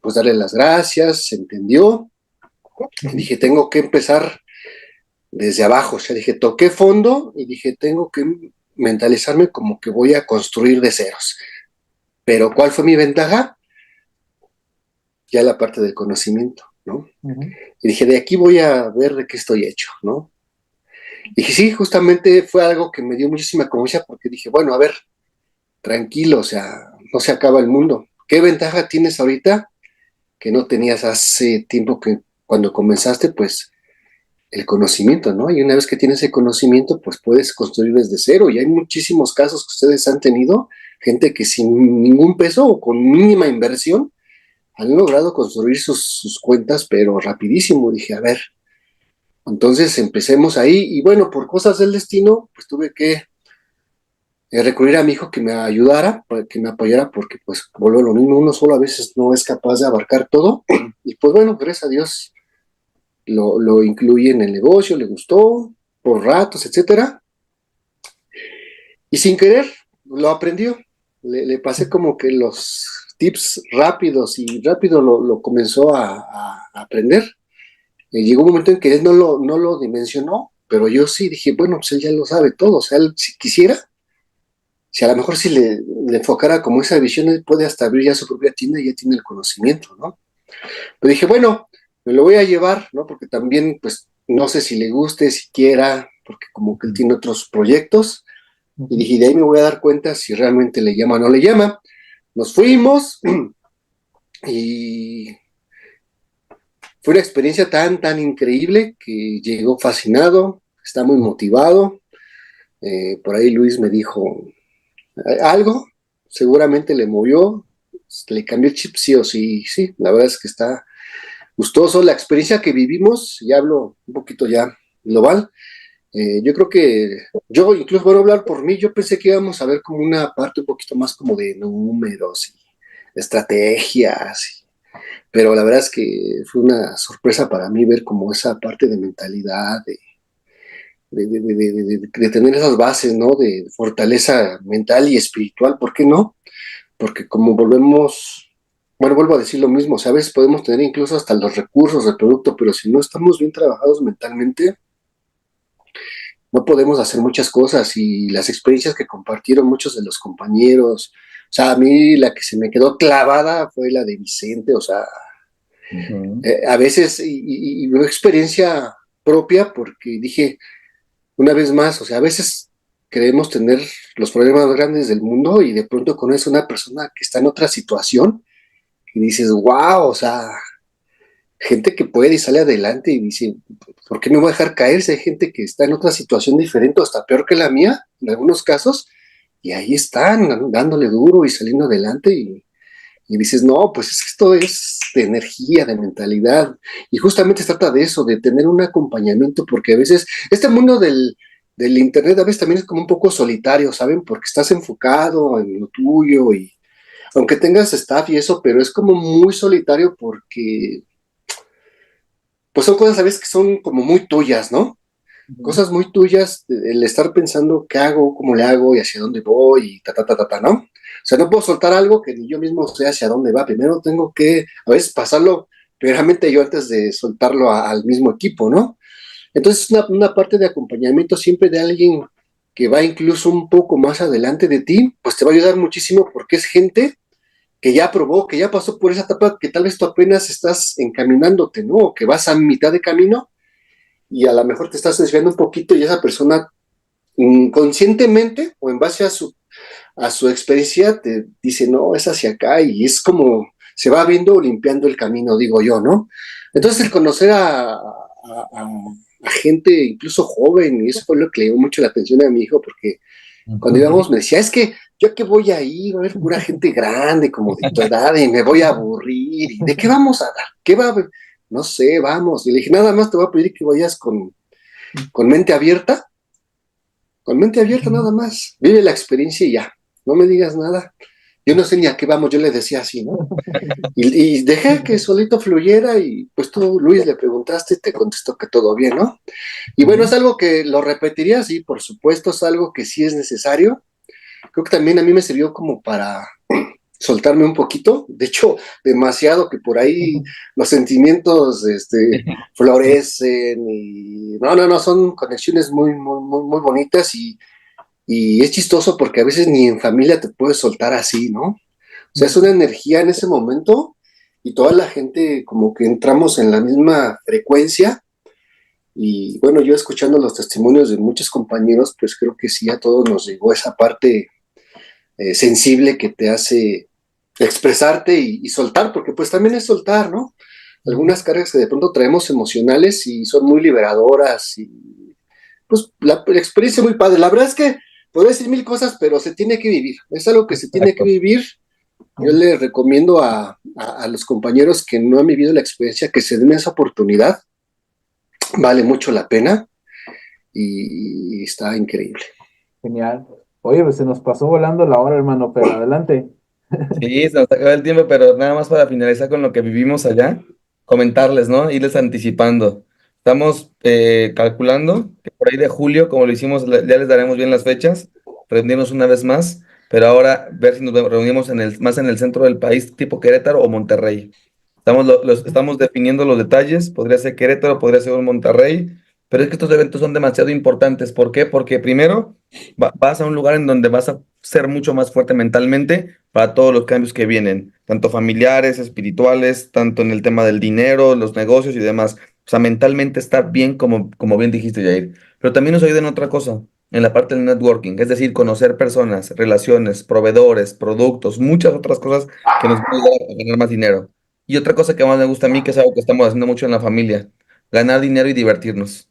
pues darle las gracias, se entendió. Dije, tengo que empezar desde abajo, o sea, dije, toqué fondo y dije, tengo que mentalizarme como que voy a construir de ceros. Pero ¿cuál fue mi ventaja? Ya la parte del conocimiento, ¿no? Y dije, de aquí voy a ver de qué estoy hecho, ¿no? Y dije, sí, justamente fue algo que me dio muchísima confianza porque dije, bueno, a ver, tranquilo, o sea, no se acaba el mundo. ¿Qué ventaja tienes ahorita que no tenías hace tiempo que cuando comenzaste? Pues el conocimiento, ¿no? Y una vez que tienes el conocimiento, pues puedes construir desde cero. Y hay muchísimos casos que ustedes han tenido, gente que sin ningún peso o con mínima inversión han logrado construir sus cuentas, pero rapidísimo. Dije, a ver, entonces empecemos ahí. Y bueno, por cosas del destino, pues tuve que recurrir a mi hijo que me ayudara, que me apoyara, porque pues vuelvo a lo mismo, uno solo a veces no es capaz de abarcar todo. Y pues bueno, gracias a Dios lo incluí en el negocio, le gustó, por ratos, etcétera. Y sin querer, lo aprendió. Le pasé como que los tips rápidos y rápido lo comenzó a aprender. Llegó un momento en que él no lo dimensionó, pero yo sí dije, bueno, pues él ya lo sabe todo. O sea, él si quisiera, si a lo mejor si le enfocara como esa visión, él puede hasta abrir ya su propia tienda y ya tiene el conocimiento, ¿no? Pero dije, bueno, me lo voy a llevar, ¿no? Porque también, pues, no sé si le guste, si quiera, porque como que él tiene otros proyectos, y dije, de ahí me voy a dar cuenta si realmente le llama o no le llama. Nos fuimos y fue una experiencia tan increíble que llegó fascinado, está muy motivado. Por ahí Luis me dijo algo, seguramente le movió, le cambió el chip sí o sí, sí, la verdad es que está gustoso. La experiencia que vivimos, y hablo un poquito ya global, yo creo que yo, incluso, bueno, hablar por mí, yo pensé que íbamos a ver como una parte un poquito más como de números y estrategias, pero la verdad es que fue una sorpresa para mí ver como esa parte de mentalidad, de tener esas bases, ¿no? De fortaleza mental y espiritual, ¿por qué no? Porque como volvemos, bueno, vuelvo a decir lo mismo, o sea, a veces podemos tener incluso hasta los recursos del producto, pero si no estamos bien trabajados mentalmente, no podemos hacer muchas cosas y las experiencias que compartieron muchos de los compañeros, o sea, a mí la que se me quedó clavada fue la de Vicente, o sea, a veces, y una experiencia propia, porque dije, una vez más, o sea, a veces creemos tener los problemas más grandes del mundo y de pronto conoces a una persona que está en otra situación y dices, wow, o sea, gente que puede y sale adelante y dice, ¿por qué me voy a dejar caer si hay gente que está en otra situación diferente o hasta peor que la mía, en algunos casos? Y ahí están, dándole duro y saliendo adelante y dices, no, pues es que esto es de energía, de mentalidad. Y justamente se trata de eso, de tener un acompañamiento, porque a veces este mundo del Internet a veces también es como un poco solitario, ¿saben? Porque estás enfocado en lo tuyo y aunque tengas staff y eso, pero es como muy solitario porque pues son cosas a veces que son como muy tuyas, ¿no? Cosas muy tuyas, el estar pensando qué hago, cómo le hago y hacia dónde voy y ¿no? O sea, no puedo soltar algo que ni yo mismo sé hacia dónde va. Primero tengo que, a veces, pasarlo primeramente yo antes de soltarlo al mismo equipo, ¿no? Entonces, una parte de acompañamiento siempre de alguien que va incluso un poco más adelante de ti, pues te va a ayudar muchísimo porque es gente que ya probó, que ya pasó por esa etapa que tal vez tú apenas estás encaminándote, ¿no? O que vas a mitad de camino y a lo mejor te estás desviando un poquito y esa persona inconscientemente o en base a su experiencia te dice, no, es hacia acá y es como se va viendo limpiando el camino, digo yo, ¿no? Entonces el conocer a gente incluso joven, y eso fue lo que le dio mucho la atención a mi hijo, porque cuando íbamos me decía, es que yo que voy ahí, va a haber pura gente grande, como de tu edad, y me voy a aburrir, ¿y de qué vamos a dar? ¿Qué va a haber? No sé, vamos. Y le dije, nada más te voy a pedir que vayas con mente abierta nada más. Vive la experiencia y ya. No me digas nada. Yo no sé ni a qué vamos, yo le decía así, ¿no? Y dejé que solito fluyera y pues tú, Luis, le preguntaste y te contestó que todo bien, ¿no? Y bueno, es algo que lo repetiría, sí, por supuesto, es algo que sí es necesario. Creo que también a mí me sirvió como para soltarme un poquito, de hecho, demasiado, que por ahí los sentimientos florecen y no, son conexiones muy bonitas y es chistoso porque a veces ni en familia te puedes soltar así, ¿no? O sea, es una energía en ese momento y toda la gente como que entramos en la misma frecuencia y bueno, yo escuchando los testimonios de muchos compañeros, pues creo que sí a todos nos llegó esa parte sensible que te hace expresarte y soltar, porque pues también es soltar, ¿no? Algunas cargas que de pronto traemos emocionales y son muy liberadoras y pues la experiencia muy padre. La verdad es que podría decir mil cosas, pero se tiene que vivir. Es algo que se tiene que Exacto. vivir. Yo les recomiendo a los compañeros que no han vivido la experiencia que se den esa oportunidad. Vale mucho la pena y está increíble. Genial. Oye, pues se nos pasó volando la hora, hermano, pero adelante. Sí, se nos acaba el tiempo, pero nada más para finalizar con lo que vivimos allá, comentarles, ¿no? Irles anticipando. Estamos calculando que por ahí de julio, como lo hicimos, ya les daremos bien las fechas, reunirnos una vez más, pero ahora ver si nos reunimos más en el centro del país, tipo Querétaro o Monterrey. Estamos definiendo los detalles, podría ser Querétaro, podría ser un Monterrey, pero es que estos eventos son demasiado importantes. ¿Por qué? Porque primero vas a un lugar en donde vas a ser mucho más fuerte mentalmente para todos los cambios que vienen, tanto familiares, espirituales, tanto en el tema del dinero, los negocios y demás. O sea, mentalmente estar bien, como bien dijiste, Jair. Pero también nos ayuda en otra cosa, en la parte del networking, es decir, conocer personas, relaciones, proveedores, productos, muchas otras cosas que nos van a ayudar a ganar más dinero. Y otra cosa que más me gusta a mí, que es algo que estamos haciendo mucho en la familia, ganar dinero y divertirnos.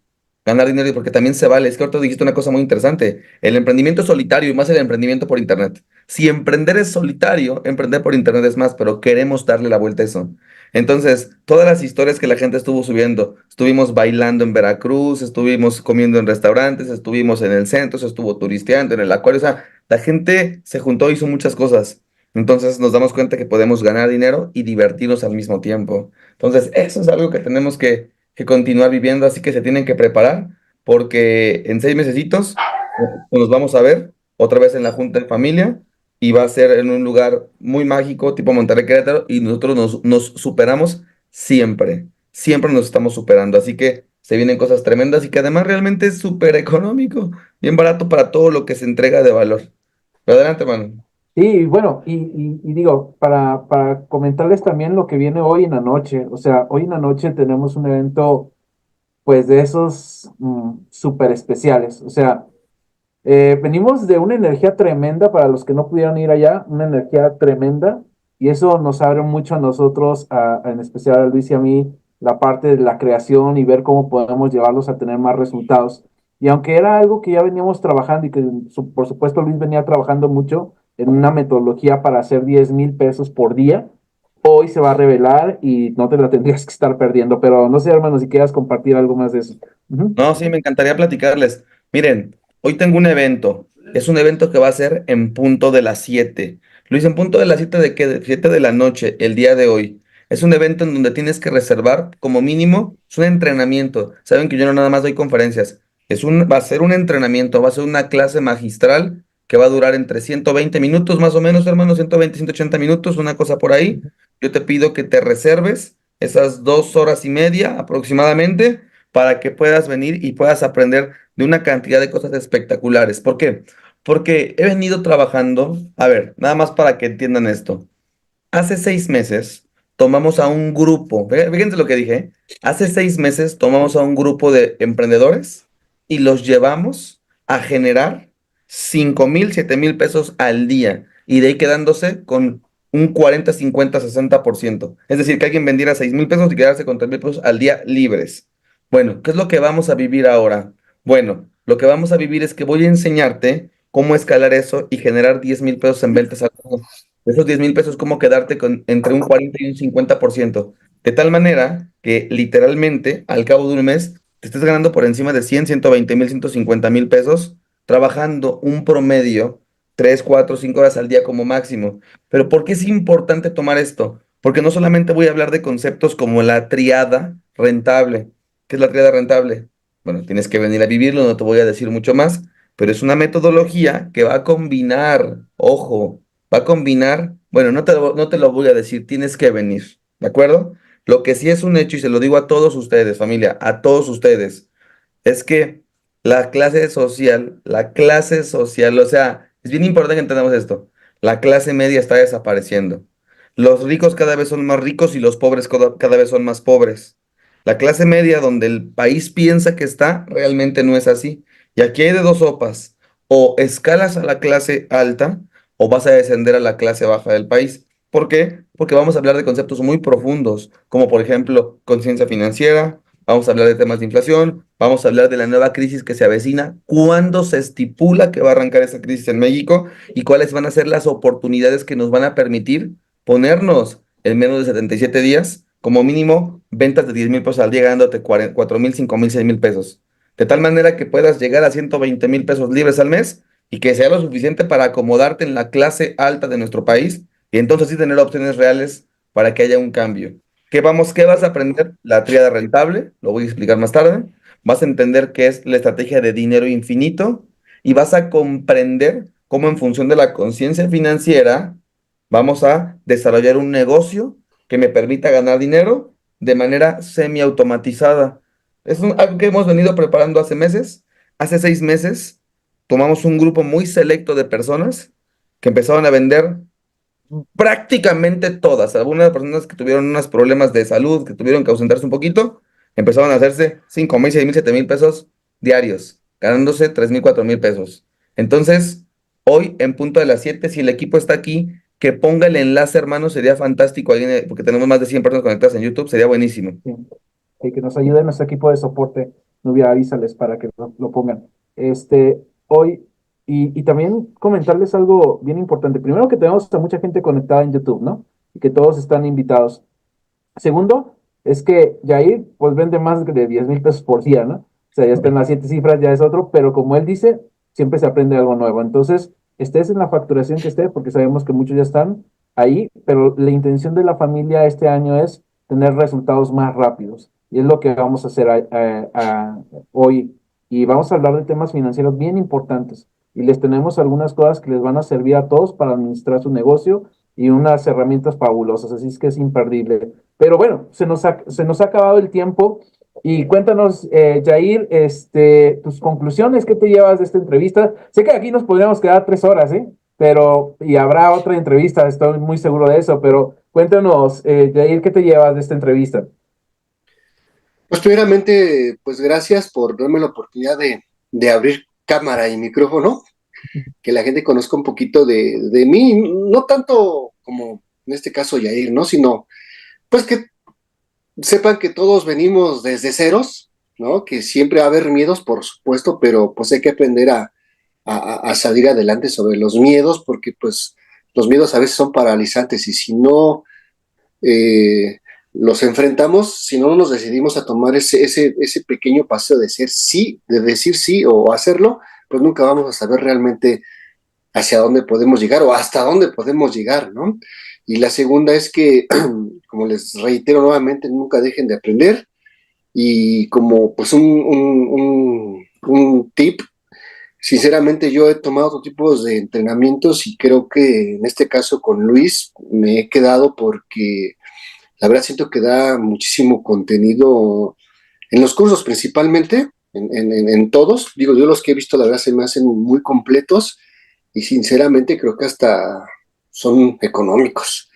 Ganar dinero, porque también se vale. Es que ahorita dijiste una cosa muy interesante. El emprendimiento es solitario y más el emprendimiento por internet. Si emprender es solitario, emprender por internet es más, pero queremos darle la vuelta a eso. Entonces, todas las historias que la gente estuvo subiendo, estuvimos bailando en Veracruz, estuvimos comiendo en restaurantes, estuvimos en el centro, se estuvo turisteando en el acuario, o sea, la gente se juntó, hizo muchas cosas. Entonces nos damos cuenta que podemos ganar dinero y divertirnos al mismo tiempo. Entonces, eso es algo que tenemos que continuar viviendo, así que se tienen que preparar, porque en 6 mesecitos nos vamos a ver otra vez en la junta de familia y va a ser en un lugar muy mágico, tipo Monterrey Querétaro, y nosotros nos superamos siempre, siempre nos estamos superando, así que se vienen cosas tremendas y que además realmente es súper económico, bien barato para todo lo que se entrega de valor. Pero adelante, hermano. Sí, bueno, y digo, para comentarles también lo que viene hoy en la noche, o sea, hoy en la noche tenemos un evento, pues de esos súper especiales, o sea, venimos de una energía tremenda para los que no pudieron ir allá, una energía tremenda, y eso nos abre mucho a nosotros, en especial a Luis y a mí, la parte de la creación y ver cómo podemos llevarlos a tener más resultados. Y aunque era algo que ya veníamos trabajando y que por supuesto Luis venía trabajando mucho en una metodología para hacer 10,000 pesos por día, hoy se va a revelar y no te la tendrías que estar perdiendo. Pero no sé, hermano, si quieras compartir algo más de eso. Ujú. No, sí, me encantaría platicarles. Miren, hoy tengo un evento. Es un evento que va a ser en punto de las 7. Luis, en punto de las 7 de qué? De 7 de la noche, el día de hoy. Es un evento en donde tienes que reservar como mínimo, es un entrenamiento. Saben que yo no nada más doy conferencias. Va a ser un entrenamiento, va a ser una clase magistral que va a durar entre 120 minutos más o menos, hermano, 120, 180 minutos, una cosa por ahí. Yo te pido que te reserves esas 2 horas y media aproximadamente para que puedas venir y puedas aprender de una cantidad de cosas espectaculares. ¿Por qué? Porque he venido trabajando, a ver, nada más para que entiendan esto. Hace 6 meses tomamos a un grupo, fíjense lo que dije, ¿eh? Hace 6 meses tomamos a un grupo de emprendedores y los llevamos a generar 5,000, 7,000 pesos al día y de ahí quedándose con un 40, 50, 60%. Es decir, que alguien vendiera 6,000 pesos y quedarse con 3,000 pesos al día libres. Bueno, ¿qué es lo que vamos a vivir ahora? Bueno, lo que vamos a vivir es que voy a enseñarte cómo escalar eso y generar 10,000 pesos en ventas al mes. De esos 10,000 pesos, cómo quedarte con entre un 40 y un 50%. De tal manera que literalmente al cabo de un mes te estés ganando por encima de 100, 120,000, 150,000 pesos, trabajando un promedio 3, 4, 5 horas al día como máximo. Pero ¿por qué es importante tomar esto? Porque no solamente voy a hablar de conceptos como la triada rentable. ¿Qué es la triada rentable? Bueno, tienes que venir a vivirlo, no te voy a decir mucho más, pero es una metodología que va a combinar, ojo, va a combinar, bueno, no te lo voy a decir, tienes que venir, ¿de acuerdo? Lo que sí es un hecho, y se lo digo a todos ustedes, familia, a todos ustedes, es que la clase social, o sea, es bien importante que entendamos esto, la clase media está desapareciendo. Los ricos cada vez son más ricos y los pobres cada vez son más pobres. La clase media donde el país piensa que está, realmente no es así. Y aquí hay de dos sopas, o escalas a la clase alta, o vas a descender a la clase baja del país. ¿Por qué? Porque vamos a hablar de conceptos muy profundos, como por ejemplo conciencia financiera, vamos a hablar de temas de inflación, vamos a hablar de la nueva crisis que se avecina, cuándo se estipula que va a arrancar esa crisis en México y cuáles van a ser las oportunidades que nos van a permitir ponernos en menos de 77 días, como mínimo, ventas de 10,000 pesos al día, ganándote 4,000, 5,000, 6,000 pesos. De tal manera que puedas llegar a 120,000 pesos libres al mes y que sea lo suficiente para acomodarte en la clase alta de nuestro país y entonces sí tener opciones reales para que haya un cambio. ¿Qué vas a aprender? La tríada rentable, lo voy a explicar más tarde. Vas a entender qué es la estrategia de dinero infinito y vas a comprender cómo en función de la conciencia financiera vamos a desarrollar un negocio que me permita ganar dinero de manera semiautomatizada. Algo que hemos venido preparando hace meses. Hace 6 meses tomamos un grupo muy selecto de personas que empezaron a vender prácticamente todas. Algunas personas que tuvieron unos problemas de salud, que tuvieron que ausentarse un poquito, empezaron a hacerse 5,000, 6,000, 7,000 pesos diarios, ganándose 3,000, 4,000 pesos. Entonces, hoy en punto de las 7, si el equipo está aquí, que ponga el enlace, hermano, sería fantástico, ahí porque tenemos más de 100 personas conectadas en YouTube, sería buenísimo. Sí. Que nos ayude nuestro equipo de soporte. Nubia, avísales para que lo pongan. Hoy, y también comentarles algo bien importante. Primero, que tenemos a mucha gente conectada en YouTube, ¿no? Y que todos están invitados. Segundo, es que Jair, pues vende más de 10,000 pesos por día, ¿no? O sea, ya está en las 7 cifras, ya es otro, pero como él dice, siempre se aprende algo nuevo. Entonces, estés en la facturación que esté, porque sabemos que muchos ya están ahí, pero la intención de la familia este año es tener resultados más rápidos. Y es lo que vamos a hacer hoy. Y vamos a hablar de temas financieros bien importantes. Y les tenemos algunas cosas que les van a servir a todos para administrar su negocio y unas herramientas fabulosas. Así es que es imperdible. Pero bueno, se nos ha acabado el tiempo. Y cuéntanos, Jair, tus conclusiones, ¿qué te llevas de esta entrevista? Sé que aquí nos podríamos quedar 3 horas, ¿eh? Y habrá otra entrevista, estoy muy seguro de eso, pero cuéntanos, Jair, ¿qué te llevas de esta entrevista? Pues primeramente, pues gracias por darme la oportunidad de abrir cámara y micrófono, que la gente conozca un poquito de mí, no tanto como en este caso Yair, ¿no? Sino, pues que sepan que todos venimos desde ceros, ¿no? Que siempre va a haber miedos, por supuesto, pero pues hay que aprender a salir adelante sobre los miedos, porque pues los miedos a veces son paralizantes y si no los enfrentamos, si no nos decidimos a tomar ese pequeño paseo de ser sí, de decir sí o hacerlo, pues nunca vamos a saber realmente hacia dónde podemos llegar o hasta dónde podemos llegar, ¿no? Y la segunda es que, como les reitero nuevamente, nunca dejen de aprender y como pues un tip, sinceramente yo he tomado otro tipo de entrenamientos y creo que en este caso con Luis me he quedado porque la verdad siento que da muchísimo contenido en los cursos principalmente, en todos. Digo, yo los que he visto la verdad se me hacen muy completos y sinceramente creo que hasta son económicos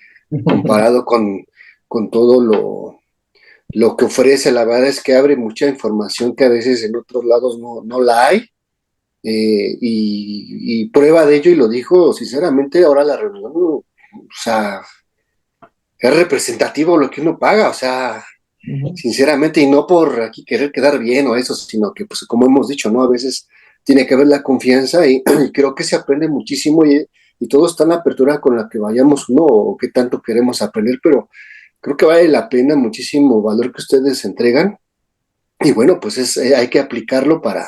comparado con todo lo que ofrece. La verdad es que abre mucha información que a veces en otros lados no la hay. Y prueba de ello, y lo dijo sinceramente, ahora la reunión, o sea, es representativo lo que uno paga, o sea, Ujú. sinceramente, y no por aquí querer quedar bien o eso, sino que, pues, como hemos dicho, ¿no? A veces tiene que haber la confianza y creo que se aprende muchísimo y todo está en la apertura con la que vayamos uno o qué tanto queremos aprender, pero creo que vale la pena muchísimo valor que ustedes entregan y bueno, pues hay que aplicarlo para,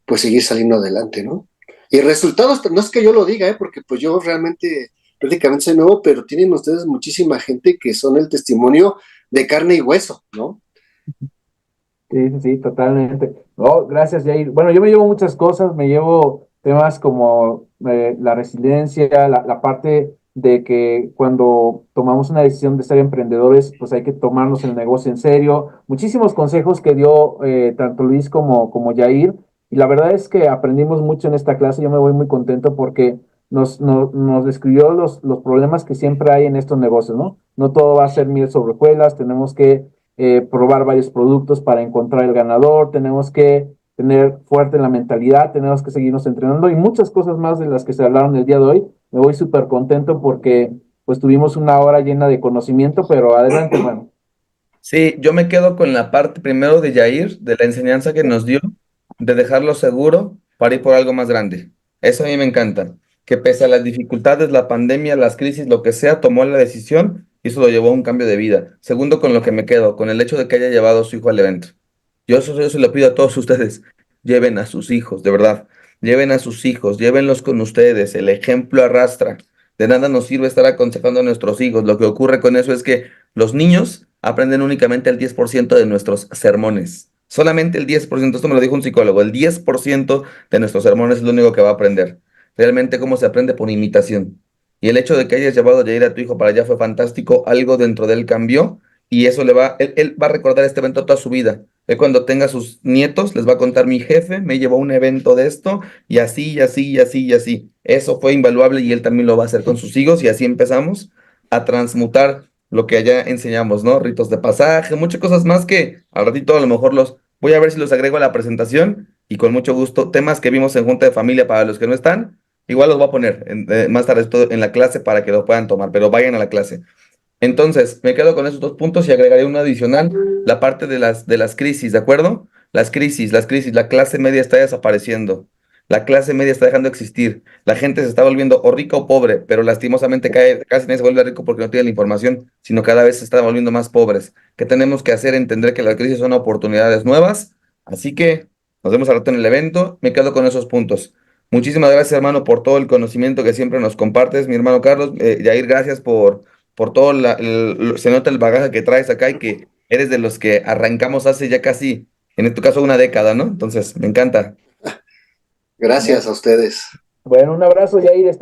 pues, seguir saliendo adelante, ¿no? Y resultados, no es que yo lo diga, porque pues yo realmente prácticamente soy nuevo, pero tienen ustedes muchísima gente que son el testimonio de carne y hueso, ¿no? Sí, sí, sí, totalmente. No, gracias, Jair. Bueno, yo me llevo muchas cosas, me llevo temas como la resiliencia, la parte de que cuando tomamos una decisión de ser emprendedores, pues hay que tomarnos el negocio en serio. Muchísimos consejos que dio tanto Luis como Jair. Y la verdad es que aprendimos mucho en esta clase. Yo me voy muy contento porque nos describió los problemas que siempre hay en estos negocios, ¿no? No todo va a ser miel sobre hojuelas, tenemos que probar varios productos para encontrar el ganador, tenemos que tener fuerte la mentalidad, tenemos que seguirnos entrenando y muchas cosas más de las que se hablaron el día de hoy. Me voy súper contento porque pues tuvimos una hora llena de conocimiento, pero adelante, bueno. Sí, yo me quedo con la parte primero de Yair, de la enseñanza que nos dio, de dejarlo seguro para ir por algo más grande. Eso a mí me encanta, que pese a las dificultades, la pandemia, las crisis, lo que sea, tomó la decisión y eso lo llevó a un cambio de vida. Segundo, con lo que me quedo, con el hecho de que haya llevado a su hijo al evento. Yo se lo pido a todos ustedes, lleven a sus hijos, de verdad, lleven a sus hijos, llévenlos con ustedes, el ejemplo arrastra. De nada nos sirve estar aconsejando a nuestros hijos. Lo que ocurre con eso es que los niños aprenden únicamente el 10% de nuestros sermones. Solamente el 10%, esto me lo dijo un psicólogo, el 10% de nuestros sermones es lo único que va a aprender. Realmente cómo se aprende por imitación. Y el hecho de que hayas llevado a Jair a tu hijo para allá fue fantástico, algo dentro de él cambió y eso él va a recordar este evento toda su vida. Él cuando tenga sus nietos les va a contar, mi jefe me llevó a un evento de esto y así, y así, y así, y así. Eso fue invaluable y él también lo va a hacer con sus hijos y así empezamos a transmutar lo que allá enseñamos, ¿no? Ritos de pasaje, muchas cosas más que al ratito a lo mejor los voy a ver si los agrego a la presentación y con mucho gusto temas que vimos en Junta de Familia para los que no están, igual los voy a poner más tarde en la clase para que lo puedan tomar, pero vayan a la clase. Entonces, me quedo con esos dos puntos y agregaré uno adicional, la parte de las crisis, ¿de acuerdo? Las crisis, la clase media está desapareciendo, la clase media está dejando de existir, la gente se está volviendo o rica o pobre, pero lastimosamente casi nadie se vuelve rico porque no tiene la información, sino cada vez se están volviendo más pobres. ¿Qué tenemos que hacer? Entender que las crisis son oportunidades nuevas, así que nos vemos al rato en el evento, me quedo con esos puntos. Muchísimas gracias, hermano, por todo el conocimiento que siempre nos compartes, mi hermano Carlos. Yair, gracias por todo, se nota el bagaje que traes acá y que eres de los que arrancamos hace ya casi, en tu caso, una década, ¿no? Entonces, me encanta. Gracias a ustedes. Bueno, un abrazo, Yair.